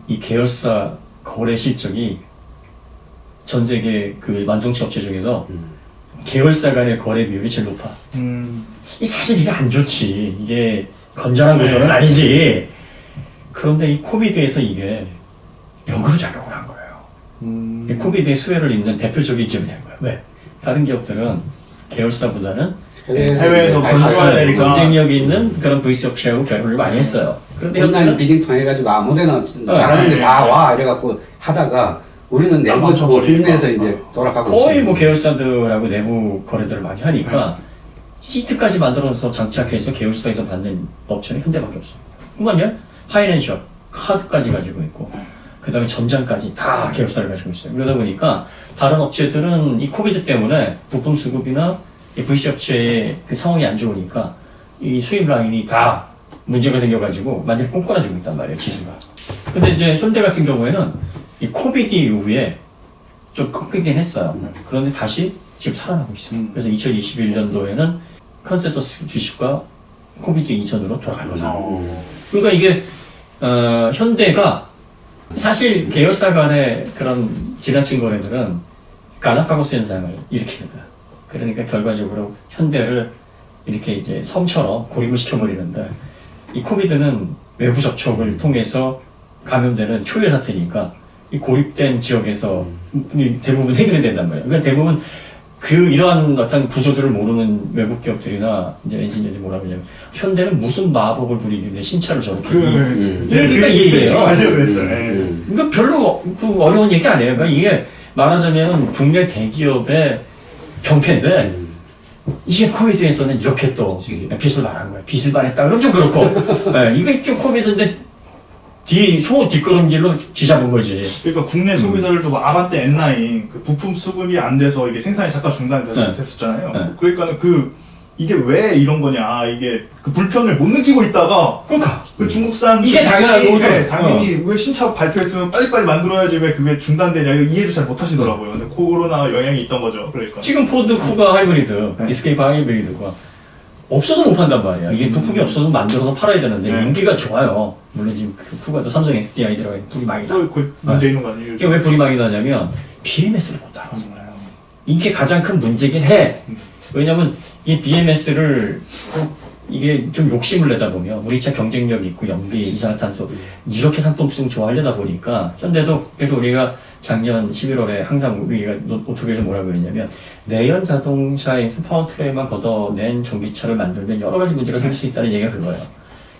이 계열사 거래 실적이 전 세계 그 완성차 업체 중에서 계열사 간의 거래 비율이 제일 높아. 이 사실 이게 안 좋지. 이게 건전한 구조는 아니지. 그런데 이 코비드에서 이게 역으로 작용을 한 거예요. 이 코비드의 수혜를 입는 대표적인 기업이 된 거예요. 왜? 다른 기업들은 계열사보다는 해외에서 건조해야 되니까 경쟁력이 있는 그런 VC 업체하고 결혼을 많이 했어요. 그런데 온라인 비딩 통해가지고 아무데나 잘하는데 다 와 이래갖고 하다가 우리는 내부 비밀에서 이제 돌아가고 거의 있어요. 뭐 계열사들하고 내부 거래들을 많이 하니까 시트까지 만들어서 장착해서 계열사에서 받는 업체는 현대밖에 없어요. 뿐만 아니라 파이낸셜, 카드까지 가지고 있고 그 다음에 전장까지 다 계열사를 가지고 있어요. 그러다 보니까 다른 업체들은 이 코비드 때문에 부품 수급이나 이 VC 업체의 그 상황이 안 좋으니까 이 수입 라인이 다 문제가 생겨가지고 완전히 꽁꼬라지고 있단 말이에요, 지수가. 근데 이제 현대 같은 경우에는 이 코비드 이후에 좀 꺾이긴 했어요. 그런데 다시 지금 살아나고 있어요. 그래서 2021년도에는 컨센서스 주식과 코비드 이전으로 돌아가거든요. 그러니까 이게 현대가 사실 계열사 간의 그런 지나친 거래들은 갈라파고스 현상을 일으킵니다. 그러니까 결과적으로 현대를 이렇게 이제 섬처럼 고립을 시켜버리는데 이 코비드는 외부 접촉을 통해서 감염되는 초유의 사태니까 이 고립된 지역에서 대부분 해결이 된단 말이에요. 그러니까 대부분 이러한 어떤 구조들을 모르는 외국 기업들이나 이제 엔지니어들이 뭐라 그러냐면 현대는 무슨 마법을 부리길래 신차를 저렇게 그러니까 이 얘기예요. 그러니까 별로 어려운 얘기 아니에요. 그러니까 이게 말하자면 국내 대기업의 병폐인데 이게 코비드에서는 이렇게 또 빚을 말한 거예요. 빚을 말했다 그러면 좀 그렇고 이게 좀 코비드인데 소 뒷걸음질로 뒤잡은 거지. 그러니까 국내 소비자들도 뭐 아반떼 N9 그 부품 수급이 안 돼서 이게 생산이 잠깐 중단됐었잖아요. 네. 그러니까는 이게 왜 이런 거냐, 이게 그 불편을 못 느끼고 있다가 그러니까 그 중국산 이게 당연한 거거든. 네, 당연히 왜 신차 발표했으면 빨리빨리 만들어야지 왜 그게 중단되냐 이거 이해를 잘 못하시더라고요. 근데 코로나 영향이 있던 거죠. 그러니까 지금 포드 쿠가 하이브리드, 에스케이프 하이브리드가 없어서 못 판단 말이야. 이게 부품이 없어서 만들어서 팔아야 되는데 네. 인기가 좋아요. 물론 지금 그 쿠가도 삼성 SDI 들어가 있는 불이 많이 나. 그 문제 있는 거 아니에요? 이게 왜 불이 많이 나냐면 BMS를 못 따라서 그래요. 이게 가장 큰 문제긴 해. 왜냐면 이 BMS를 이게 좀 욕심을 내다 보면 우리 차 경쟁력 있고 연비, 이산화탄소 이렇게 상품성 좋아하려다 보니까 현대도 그래서 우리가 작년 11월에 항상 우리가 오토교에서 뭐라고 그랬냐면 내연 자동차에서 파워트레인만 걷어낸 전기차를 만들면 여러 가지 문제가 생길 수 있다는 얘기가 그거예요.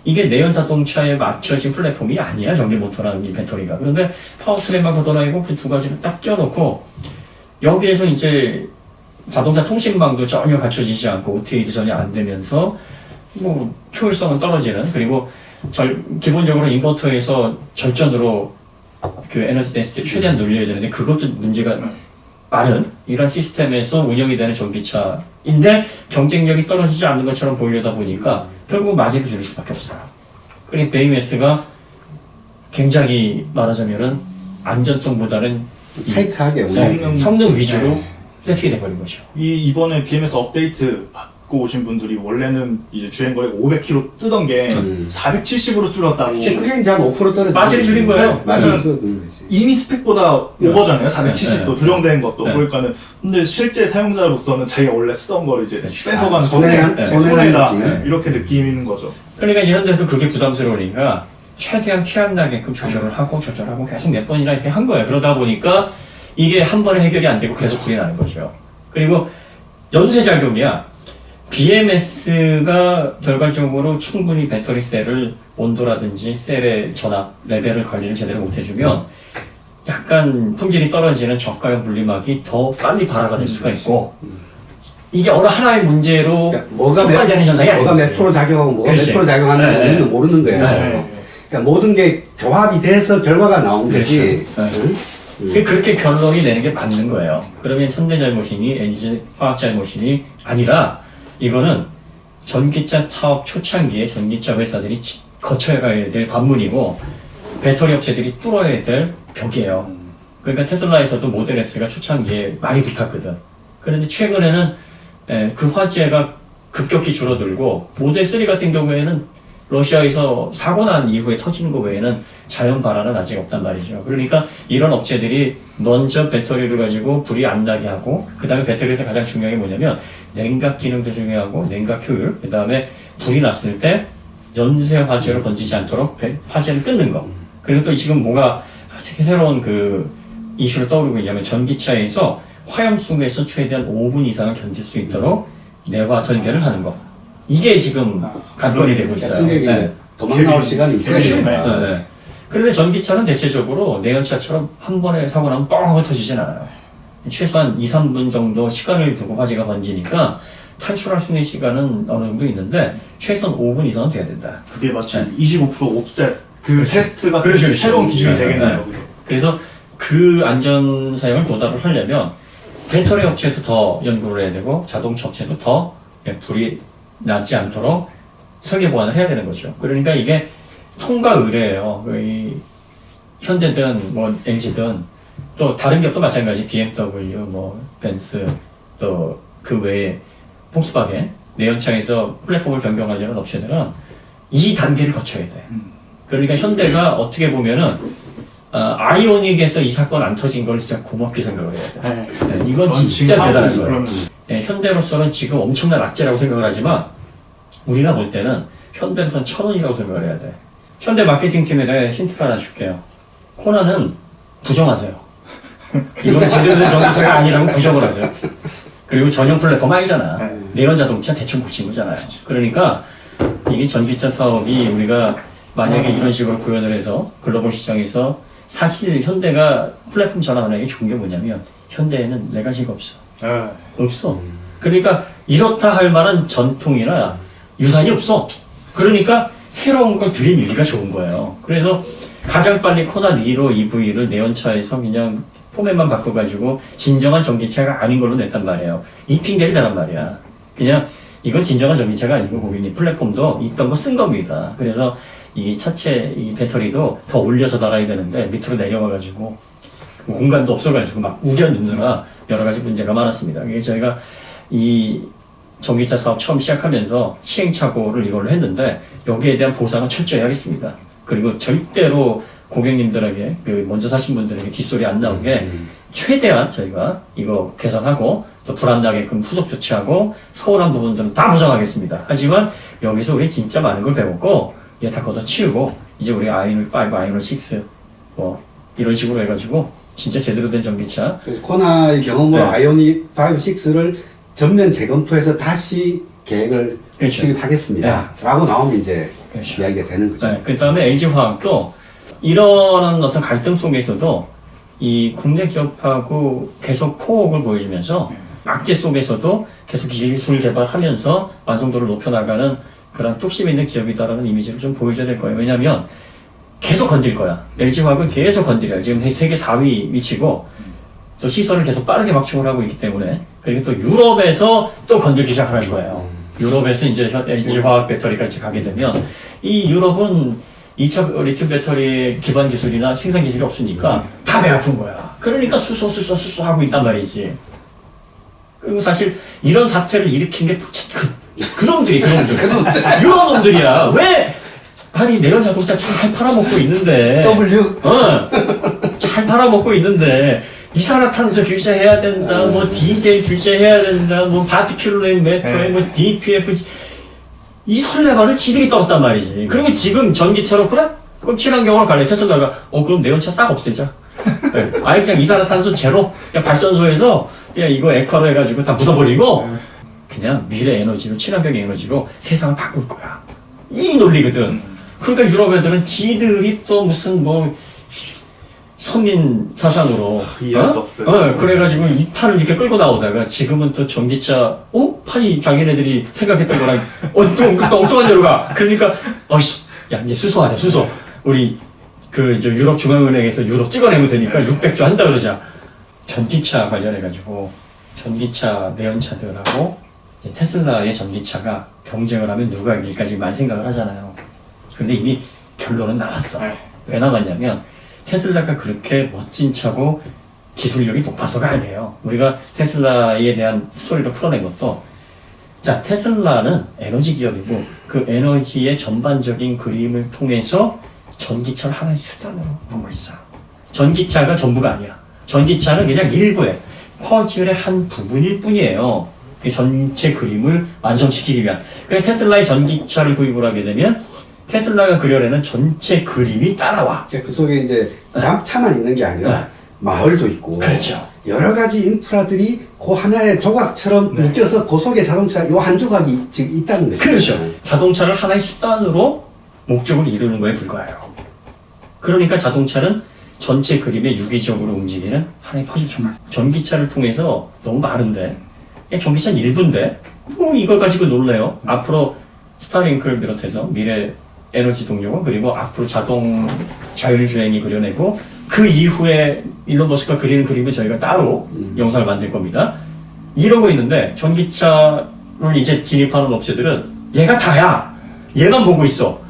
이게 내연 자동차에 맞춰진 플랫폼이 아니야, 전기 모터라는 이 배터리가. 그런데 파워트레인만 걷어내고 그 두 가지를 딱 껴놓고 여기에서 이제 자동차 통신망도 전혀 갖춰지지 않고 OTA도 전혀 안 되면서 뭐 효율성은 떨어지는, 그리고 기본적으로 인버터에서 절전으로 그 에너지 덴시티 최대한 늘려야 되는데 그것도 문제가 많은 이런 시스템에서 운영이 되는 전기차인데 경쟁력이 떨어지지 않는 것처럼 보이려다 보니까 결국 마진을 줄일 수밖에 없어요. 그러니까 BMS가 굉장히 말하자면은 안전성보다는 타이트하게 성능 위주로 세팅이 돼버린 거죠. 이번에 BMS 업데이트 받고 오신 분들이 원래는 이제 주행거리가 500km 뜨던 게 470으로 줄었다고. 그게 이제 한 5% 떨어져. 마진을 줄인 거예요. 마진을 줄어드는 거지. 이미 스펙보다 오버잖아요. 470도 네. 조정된 것도. 네. 그러니까는 근데 실제 사용자로서는 자기가 원래 쓰던 거를 이제 뺏어가는 손해다 손해다 이렇게 느끼는 거죠. 그러니까 이제 현대도 그게 부담스러우니까 최대한 티 안 나게끔 조절하고 계속 몇 번이나 이렇게 한 거예요. 그러다 보니까 이게 한 번에 해결이 안 되고 계속 불이 나는 거죠. 그리고 연쇄작용이야. BMS가 결과적으로 충분히 배터리 셀을 온도라든지 셀의 전압, 레벨을 관리를 제대로 못해주면 약간 품질이 떨어지는 저가형 분리막이 더 빨리 발화가 될 수가 있고 이게 어느 하나의 문제로 그러니까 촉발되는 현상이 아니지. 뭐가 몇 프로 작용하고 뭐가 그렇지. 몇 프로 작용하는 건 네, 우리는 모르는 거예요. 네. 그러니까 모든 게 조합이 돼서 결과가 나온 거지. 그렇죠. 그렇게 결론이 내는 게 맞는 거예요. 그러면 현대 잘못이니 엔진 화학 잘못이니 아니라 이거는 전기차 사업 초창기에 전기차 회사들이 거쳐야 가야 될 관문이고 배터리 업체들이 뚫어야 될 벽이에요. 그러니까 테슬라에서도 모델 S가 초창기에 많이 붙었거든. 그런데 최근에는 그 화재가 급격히 줄어들고 모델 3 같은 경우에는 러시아에서 사고 난 이후에 터지는 거 외에는 자연 발화는 아직 없단 말이죠. 그러니까 이런 업체들이 먼저 배터리를 가지고 불이 안 나게 하고 그 다음에 배터리에서 가장 중요한 게 뭐냐면 냉각 기능도 중요하고 냉각 효율, 그 다음에 불이 났을 때 연쇄 화재로 번지지 않도록 화재를 끊는 거. 그리고 또 지금 뭐가 새로운 그 이슈로 떠오르고 있냐면 전기차에서 화염속에서 최대한 5분 이상을 견딜 수 있도록 내화 설계를 하는 거. 이게 지금 관건이 되고 있어요. 승객이 도망 나올 시간이 있어야 되니까. 네. 그런데 전기차는 대체적으로 내연차처럼 한 번에 사고 나면 뻥 하고 터지진 않아요. 최소한 2, 3분 정도 시간을 두고 화재가 번지니까 탈출할 수 있는 시간은 어느 정도 있는데 최소한 5분 이상은 돼야 된다. 그게 마치 25% 옵셋 그 테스트가 그렇죠. 새로운 기준이 되겠네요. 그래서 그 안전 사용을 도달을 하려면 배터리 업체도 더 연구를 해야 되고 자동차 업체도 더 불이 나지 않도록 설계 보완을 해야 되는 거죠. 그러니까 이게 통과 의뢰예요. 이 현대든 뭐 LG든 또 다른 기업도 마찬가지. BMW, 뭐 벤츠 또 그 외에 폭스바겐 내연차에서 플랫폼을 변경하려는 업체들은 이 단계를 거쳐야 돼. 그러니까 현대가 어떻게 보면은 아이오닉에서 이 사건 안 터진 걸 진짜 고맙게 생각을 해야 돼. 네, 이건 진짜 대단한 거예요. 네, 현대로서는 지금 엄청난 악재라고 생각을 하지만 우리가 볼 때는 현대로서는 천원이라고 생각을 해야 돼. 현대 마케팅 팀에 대해 힌트를 하나 줄게요. 코나는 부정하세요. 이거는 제대로 된 전기차가 아니라면 부정을 하세요. 그리고 전용 플랫폼 아니잖아. 내연 자동차 대충 고친 거잖아요. 그러니까 이게 전기차 사업이 우리가 만약에 이런 식으로 구현을 해서 글로벌 시장에서 사실 현대가 플랫폼 전환하는 게 좋은 게 뭐냐면 현대에는 레가시가 없어. 없어. 그러니까 이렇다 할 만한 전통이나 유산이 없어. 그러니까 새로운 걸 들이밀기가 좋은 거예요. 그래서 가장 빨리 코나 니로 EV를 내연차에서 그냥 포맷만 바꿔가지고 진정한 전기차가 아닌 걸로 냈단 말이에요. 이 핑계를 대란 말이야. 그냥 이건 진정한 전기차가 아니고 고객님 플랫폼도 있던 거 쓴 겁니다. 그래서 이 차체 이 배터리도 더 올려서 달아야 되는데 밑으로 내려와가지고 공간도 없어가지고 막 우겨 넣느라 여러 가지 문제가 많았습니다. 그래서 저희가 이 전기차 사업 처음 시작하면서 시행착오를 이걸로 했는데 여기에 대한 보상은 철저히 하겠습니다. 그리고 절대로 고객님들에게 그 먼저 사신 분들에게 뒷소리 안 나오게 최대한 저희가 이거 개선하고 또 불안나게끔 후속 조치하고 소홀한 부분들은 다 보장하겠습니다. 하지만 여기서 우리 진짜 많은 걸 배웠고 얘 다 걷어치우고 이제 우리 아이놀 5, 아이놀 6 뭐 이런 식으로 해가지고 진짜 제대로 된 전기차. 그래서 코나의 경험으로 네. 아이오닉 5, 6를 전면 재검토해서 다시 계획을 그렇죠. 수립하겠습니다. 라고 나오면 이제 그렇죠. 이야기가 되는 거죠. 네, 그 다음에 LG화학도 이런 어떤 갈등 속에서도 이 국내 기업하고 계속 코어를 보여주면서 악재 속에서도 계속 기술 개발하면서 완성도를 높여나가는 그런 뚝심 있는 기업이다라는 이미지를 좀 보여줘야 될 거예요. 왜냐하면 계속 건들 거야. LG화학은 계속 건드려요. 지금 세계 4위 위치고 또 시설을 계속 빠르게 확충을 하고 있기 때문에 그리고 또 유럽에서 또 건들기 시작할 거예요. 유럽에서 이제 LG화학 배터리까지 가게 되면 이 유럽은 2차 리튬 배터리 기반 기술이나 생산 기술이 없으니까 다 배 아픈 거야. 그러니까 수소 하고 있단 말이지. 그리고 사실 이런 사태를 일으킨 게 그놈들. 유럽 놈들이야. 왜? 아니 내연 자동차 잘 팔아먹고 있는데 W? 잘 팔아먹고 있는데 이산화탄소 규제해야 된다, 뭐 디젤 규제해야 된다, 뭐 파티큘레이트 매터에 뭐 DPF 이 설레발을 지들이 떨었단 말이지. 그리고 지금 전기차로 그래? 그럼 친환경으로 갈래? 테슬라가 그럼 내연차 싹 없애자. 네. 아예 그냥 이산화탄소 제로 그냥 발전소에서 그냥 이거 액화로 해가지고 다 묻어버리고 그냥 미래 에너지로 친환경 에너지로 세상을 바꿀 거야. 이 논리거든. 그러니까 유럽 애들은 지들이 또 무슨 뭐 서민 사상으로 이해할 수 없어요. 그래가지고 이 판을 이렇게 끌고 나오다가 지금은 또 전기차 판이 자기네들이 생각했던 거랑 또 엉뚱한 데로 가. 그러니까 야 이제 수소하자 수소. 우리 그 저 유럽 중앙은행에서 유럽 찍어내면 되니까 600조 한다 그러자. 전기차 관련해가지고 전기차 내연차들하고 테슬라의 전기차가 경쟁을 하면 누가 이길까지 많이 생각을 하잖아요. 근데 이미 결론은 나왔어. 왜 나왔냐면 테슬라가 그렇게 멋진 차고 기술력이 높아서가 아니에요. 우리가 테슬라에 대한 스토리를 풀어낸 것도 자 테슬라는 에너지 기업이고 그 에너지의 전반적인 그림을 통해서 전기차를 하나의 수단으로 보고 있어요. 전기차가 전부가 아니야. 전기차는 그냥 일부의 퍼즐의 한 부분일 뿐이에요. 전체 그림을 완성시키기 위한. 그래서 테슬라의 전기차를 구입을 하게 되면 테슬라가 그려내는 전체 그림이 따라와. 그 속에 이제 차만 있는 게 아니라 마을도 있고 그렇죠. 여러 가지 인프라들이 그 하나의 조각처럼 묶여서 그 속에 자동차 요 한 조각이 지금 있다는 거죠. 그렇죠. 자동차를 하나의 수단으로 목적을 이루는 거에 불과해요. 그러니까 자동차는 전체 그림에 유기적으로 움직이는 하나의 퍼즐 조각. 전기차를 통해서 너무 많은데 그냥 전기차는 일부인데 이걸 가지고 놀래요. 앞으로 스타링크를 비롯해서 미래 에너지 동력은 그리고 앞으로 자동 자율주행이 그려내고 그 이후에 일론 머스크가 그리는 그림은 저희가 따로 영상을 만들 겁니다. 이러고 있는데 전기차를 이제 진입하는 업체들은 얘가 다야. 얘만 보고 있어.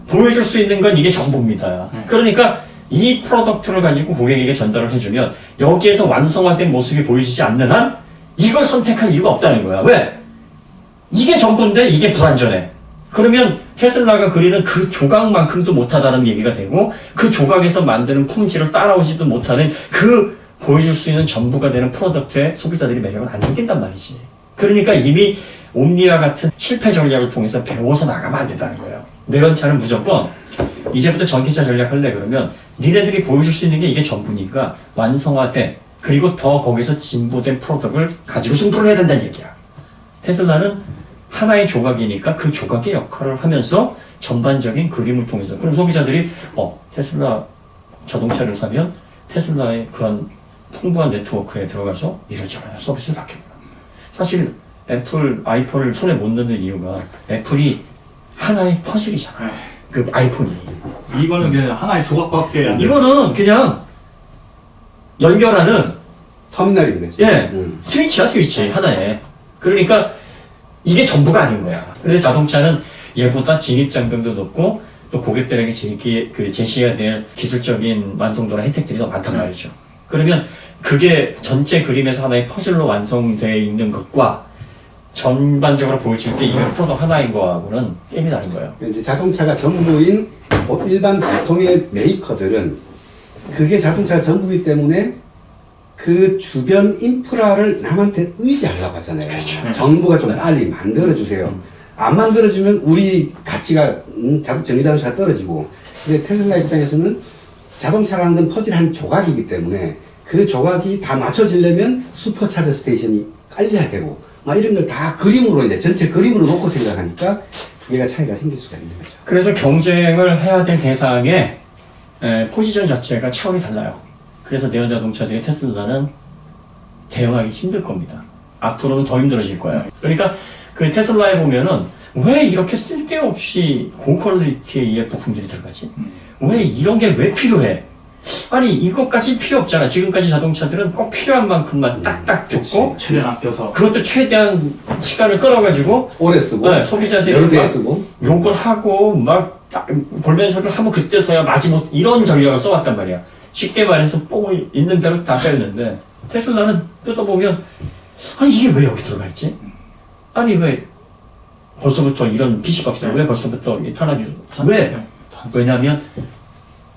보여줄 수 있는 건 이게 전부입니다. 그러니까 이 프로덕트를 가지고 고객에게 전달을 해주면 여기에서 완성화된 모습이 보여지지 않는 한 이걸 선택할 이유가 없다는 거야. 왜? 이게 전부인데 이게 불완전해. 그러면 테슬라가 그리는 그 조각만큼도 못하다는 얘기가 되고 그 조각에서 만드는 품질을 따라오지도 못하는 그 보여줄 수 있는 전부가 되는 프로덕트에 소비자들이 매력을 안 느낀단 말이지. 그러니까 이미 옴니와 같은 실패 전략을 통해서 배워서 나가면 안 된다는 거예요. 내연차는 무조건 이제부터 전기차 전략 할래 그러면 니네들이 보여줄 수 있는 게 이게 전부니까 완성화된 그리고 더 거기서 진보된 프로덕트를 가지고 승부를 해야 된다는 얘기야. 테슬라는 하나의 조각이니까 그 조각의 역할을 하면서 전반적인 그림을 통해서 그럼 소비자들이 테슬라 자동차를 사면 테슬라의 그런 풍부한 네트워크에 들어가서 이런저런 서비스를 받겠구나. 사실 애플 아이폰을 손에 못 넣는 이유가 애플이 하나의 퍼즐이잖아. 그 아이콘이. 이거는 그냥 하나의 조각밖에 안 돼요. 이거는 그냥 연결하는 터미널이네. 예 스위치야 스위치 하나에. 그러니까 이게 전부가 아닌 거야. 근데 자동차는 얘보다 진입장벽도 높고 또 고객들에게 제시해야 될 기술적인 완성도나 혜택들이 더 많단 말이죠. 그러면 그게 전체 그림에서 하나의 퍼즐로 완성되어 있는 것과 전반적으로 보여줄 때 이건 프로덕트 하나인 거하고는 게임이 다른 거예요. 이제 자동차가 전부인 일반 보통의 메이커들은 그게 자동차가 전부이기 때문에 그 주변 인프라를 남한테 의지하려고 하잖아요. 정부가 좀 빨리 만들어주세요. 안 만들어주면 우리 가치가 전기자동차가 떨어지고. 근데 테슬라 입장에서는 자동차라는 건 퍼즐 한 조각이기 때문에 그 조각이 다 맞춰지려면 슈퍼차저 스테이션이 깔려야 되고 막 이런 걸 다 그림으로 이제 전체 그림으로 놓고 생각하니까 두 개가 차이가 생길 수가 있는 거죠. 그래서 경쟁을 해야 될 대상의 포지션 자체가 차원이 달라요. 그래서 내연 자동차들이 테슬라는 대응하기 힘들 겁니다. 앞으로는 더 힘들어질 거예요. 그러니까 그 테슬라에 보면은 왜 이렇게 쓸데없이 고퀄리티의 부품들이 들어가지? 왜 이런 게 왜 필요해? 아니 이것까지 필요 없잖아. 지금까지 자동차들은 꼭 필요한 만큼만 딱딱 듣고 최대한 아껴서 그것도 최대한 시간을 끌어가지고 오래 쓰고 네, 소비자들이 여러 대 막 쓰고 욕을 하고 막 볼멘 소리를 하면 그때서야 마지못 이런 전략을 써왔단 말이야. 쉽게 말해서 뽕을 있는 대로 다 빼는데 테슬라는 뜯어보면 아니 이게 왜 여기 들어가 있지? 아니 왜 벌써부터 이런 PC박스를 왜 벌써부터 편하게 왜? 왜냐하면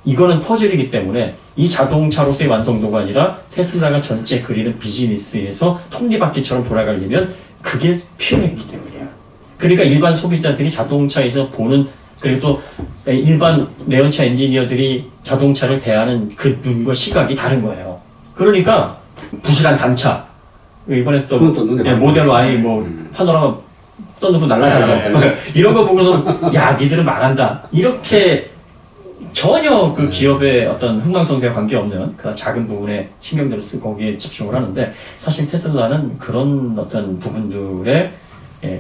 이거는 퍼즐이기 때문에 이 자동차로서의 완성도가 아니라 테슬라가 전체 그리는 비즈니스에서 톱니바퀴처럼 돌아가려면 그게 필요했기 때문이야. 그러니까 일반 소비자들이 자동차에서 보는 그리고 또 일반 내연차 엔지니어들이 자동차를 대하는 그 눈과 시각이 다른 거예요. 그러니까 부실한 단차 이번에 또 모델 Y 뭐 파노라마 떠놓고 날라가고 이런 거 보고서 야 니들은 망한다 이렇게 전혀 그 기업의 어떤 흥망성쇠와 관계없는 그런 작은 부분에 신경들을 쓰고 거기에 집중을 하는데 사실 테슬라는 그런 어떤 부분들에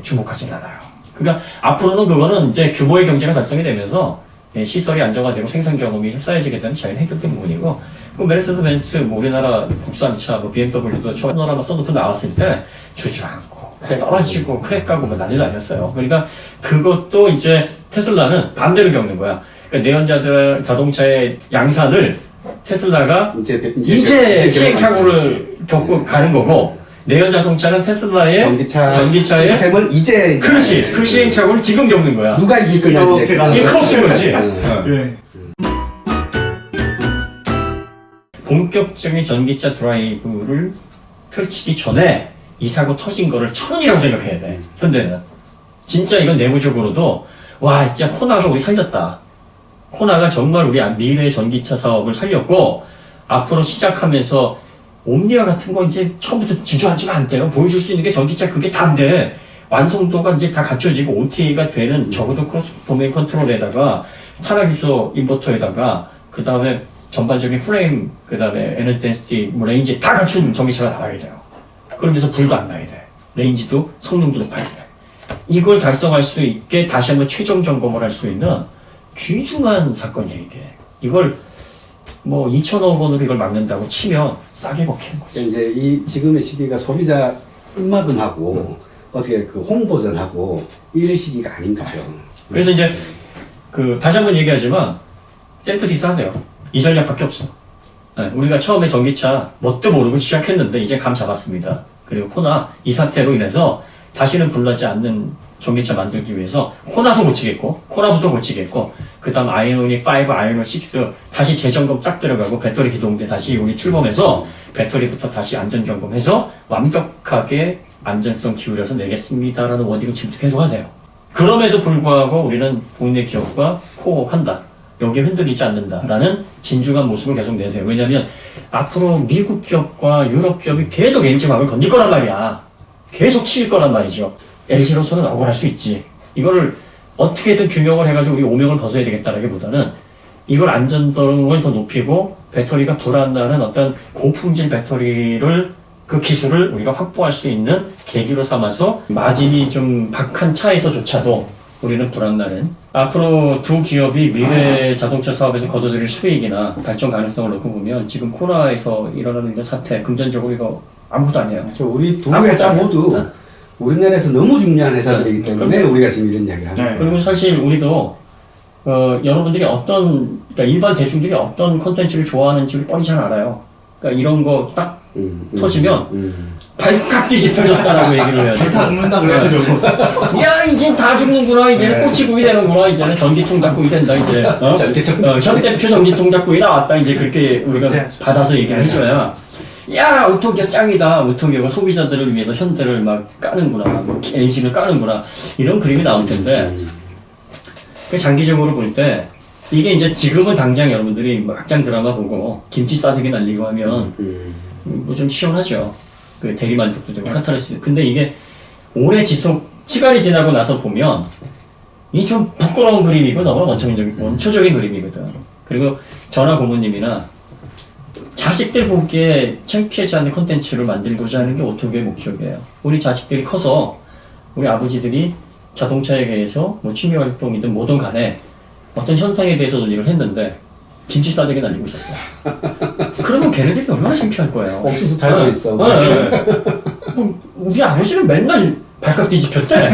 주목하지는 않아요. 그러니까 앞으로는 그거는 이제 규모의 경제가 달성이 되면서 시설이 안정화되고 생산 경험이 쌓여지게 되는 잘 해결된 부분이고 그 메르세데스 벤츠 뭐 우리나라 국산차 뭐 BMW도 처음 파노라마 써놓고 나왔을 때 주저앉고 떨어지고 크랙하고 뭐 난리도 아니었어요. 그러니까 그것도 이제 테슬라는 반대로 겪는 거야. 그러니까 내연자들 자동차의 양산을 테슬라가 이제 시행착오를 겪고 가는 거고 내연 자동차는 테슬라의 전기차의 시스템을 이제 그렇지 그 시행착오를 지금 겪는 거야. 누가 이길 거냐 이제 이게 크로스인 거지. 네. 본격적인 전기차 드라이브를 펼치기 전에 이 사고 터진 거를 천이라고 생각해야 돼. 현대는 진짜 이건 내부적으로도 와 진짜 코나가 우리 살렸다. 코나가 정말 우리 미래의 전기차 사업을 살렸고 앞으로 시작하면서 옴니아 같은 거 이제 처음부터 주저앉으면 안 돼요. 보여줄 수 있는 게 전기차 그게 다인데 완성도가 이제 다 갖춰지고 OTA가 되는 적어도 크로스 도메인 컨트롤에다가 탄화기소 인버터에다가 그 다음에 전반적인 프레임 그 다음에 에너지 덴시티 뭐 레인지 다 갖춘 전기차가 나와야 돼요. 그러면서 불도 안 나야 돼. 레인지도 성능도 높아야 돼. 이걸 달성할 수 있게 다시 한번 최종 점검을 할 수 있는 귀중한 사건이에요, 이게. 이걸 뭐 2천억 원으로 이걸 막는다고 치면 싸게 먹히는 거죠. 이제 이 지금의 시기가 소비자 입막음하고 어떻게 그 홍보전하고 이런 시기가 아닌 거죠. 그래서 이제 그 다시 한번 얘기하지만 셀프 디스 하세요. 이 전략밖에 없어. 네, 우리가 처음에 전기차 뭣도 모르고 시작했는데 이제 감 잡았습니다. 그리고 코나 이 사태로 인해서 다시는 불나지 않는 전기차 만들기 위해서 코나도 고치겠고 코나부터 고치겠고 그 다음 아이오닉 5, 아이오닉 6 다시 재점검 쫙 들어가고 배터리 기동대 다시 우리 출범해서 배터리부터 다시 안전점검해서 완벽하게 안전성 기울여서 내겠습니다라는 워딩을 지금부터 계속 하세요. 그럼에도 불구하고 우리는 본인의 기업과 코어한다. 여기에 흔들리지 않는다라는 진중한 모습을 계속 내세요. 왜냐하면 앞으로 미국 기업과 유럽 기업이 계속 엔진망을 건질 거란 말이야. 계속 칠 거란 말이죠. LG로서는 억울할 수 있지. 이거를 어떻게든 규명을 해가지고 우리 오명을 벗어야 되겠다라기보다는 이걸 안전성을 더 높이고 배터리가 불안나는 어떤 고품질 배터리를 그 기술을 우리가 확보할 수 있는 계기로 삼아서 마진이 좀 박한 차에서조차도 우리는 불안나는 앞으로 두 기업이 미래 자동차 사업에서 거둬들일 수익이나 발전 가능성을 놓고 보면 지금 코로나에서 일어나는 이 사태 금전적으로 이거 아무것도 아니에요. 우리 두 아무것도 회사 아니에요. 모두 우리나라에서 너무 중요한 회사들이기 때문에 우리가 지금 이런 이야기를 하는 네. 거예요. 그리고 사실 우리도 여러분들이 그러니까 일반 대중들이 어떤 콘텐츠를 좋아하는지를 뻔히 잘 알아요. 그러니까 이런 거 딱 터지면 발칵 뒤집혀졌다라고 얘기를 해야 돼. 다 죽는다 그래가지고. 야 이제 다 죽는구나 이제 꼬치구이 되는구나 이제는 전기통 닭구이 된다 이제 현대표 전기통 닭구이 나왔다 이제 그렇게 우리가 받아서 얘기를 해줘야 야 오토기아 짱이다 오토기아가 소비자들을 위해서 현대를 막 까는구나 뭐 엔진을 까는구나 이런 그림이 나올 텐데 그 장기적으로 볼 때 이게 이제 지금은 당장 여러분들이 뭐 악장 드라마 보고 김치 싸대기 날리고 하면 뭐 좀 시원하죠. 그 대리만족도 되고 카타르시스. 근데 이게 오래 시간이 지나고 나서 보면 이게 좀 부끄러운 그림이고 너무 원초적인 그림이거든. 그리고 전화 고모님이나 자식들 보기에 창피하지 않는 콘텐츠를 만들고자 하는 게 오토기의 목적이에요. 우리 자식들이 커서 우리 아버지들이 자동차에 대해서 뭐 취미 활동이든 뭐든 간에 어떤 현상에 대해서 논의를 했는데 김치 싸대기 날리고 있었어요. 그러면 걔네들이 얼마나 창피할 거예요. 옥수수 팔고 있어. 뭐, 우리 아버지는 맨날 발칵 뒤집혔대.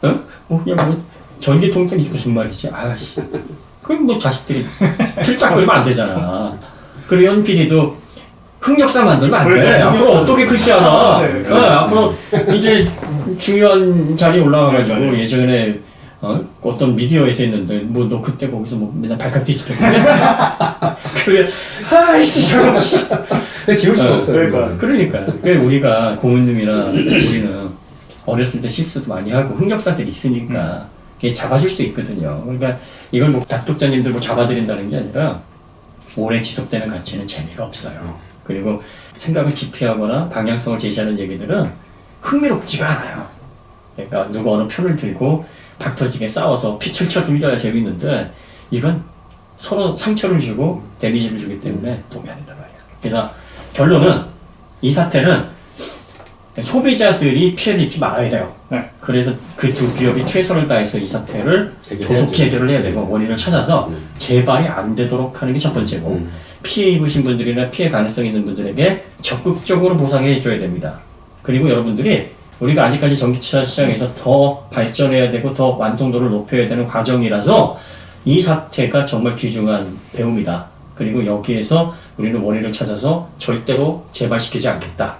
그냥 뭐 전기통장 이게 무슨 말이지? 아씨. 그럼 뭐 자식들이 틀짝 걸면 안 되잖아. 그리고 현 PD도 흑역사 만들면 안 돼. 그래, 앞으로 어떻게 글씨 하나. 네. 앞으로 이제 중요한 자리에 올라가가지고 예전에 어떤 미디어에서 했는데 뭐 너 그때 거기서 뭐 맨날 발칵 뒤집혔는데 그게 아이씨 저거 지울 수가 없어요. 그러니까 우리가 고문님이나 우리는 어렸을 때 실수도 많이 하고 흑역사들이 있으니까 그게 잡아줄 수 있거든요. 그러니까 이걸 뭐 닥독자님들 뭐 잡아드린다는 게 아니라 오래 지속되는 가치는 재미가 없어요. 그리고 생각을 기피하거나 방향성을 제시하는 얘기들은 흥미롭지가 않아요. 그러니까 누가 어느 편을 들고 박터지게 싸워서 피 철철 흘려야 재밌는데 이건 서로 상처를 주고 데미지를 주기 때문에 도움이 안 된단 말이야. 그래서 결론은 이 사태는 소비자들이 피해를 입지 말아야 돼요. 네. 그래서 그 두 기업이 최선을 다해서 이 사태를 조속히 해결을 해야 되고 원인을 찾아서 재발이 안 되도록 하는 게 첫 번째고 피해 입으신 분들이나 피해 가능성 있는 분들에게 적극적으로 보상해 줘야 됩니다. 그리고 여러분들이 우리가 아직까지 전기차 시장에서 더 발전해야 되고 더 완성도를 높여야 되는 과정이라서 이 사태가 정말 귀중한 배움이다. 그리고 여기에서 우리는 원인을 찾아서 절대로 재발시키지 않겠다.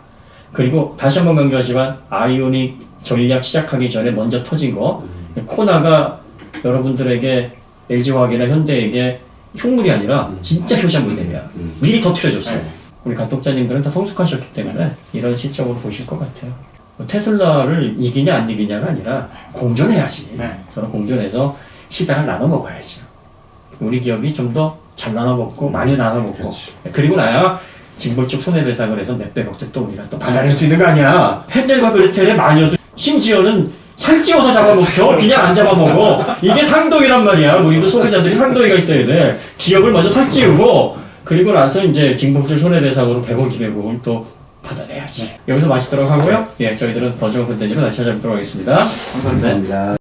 그리고 다시 한번 강조하지만 아이오닉 전략 시작하기 전에 먼저 터진 거 코나가 여러분들에게 LG화학이나 현대에게 흉물이 아니라 진짜 효자 모델이야. 미리 터트려줬어요. 우리 감독자님들은 다 성숙하셨기 때문에 이런 시점으로 보실 것 같아요. 테슬라를 이기냐 안 이기냐가 아니라 공존해야지. 저는 공존해서 시장을 나눠 먹어야지. 우리 기업이 좀 더 잘 나눠 먹고 많이 나눠 먹고 그리고 나야 징벌적 손해배상을 해서 몇백억도 또 우리가 또 받아낼 수 있는 거 아니야. 펜델과 그레텔의 마녀도 심지어는 살찌워서 잡아먹혀. 그냥 안 잡아먹어. 이게 상도이란 말이야. 우리도 소비자들이 상도이가 있어야 돼. 기업을 먼저 살찌우고 그리고 나서 이제 징벌적 손해배상으로 100억, 200억을 또 받아내야지. 여기서 마치도록 하고요. 예, 저희들은 더 좋은 콘텐츠로 다시 찾아뵙도록 하겠습니다. 감사합니다. 감사합니다.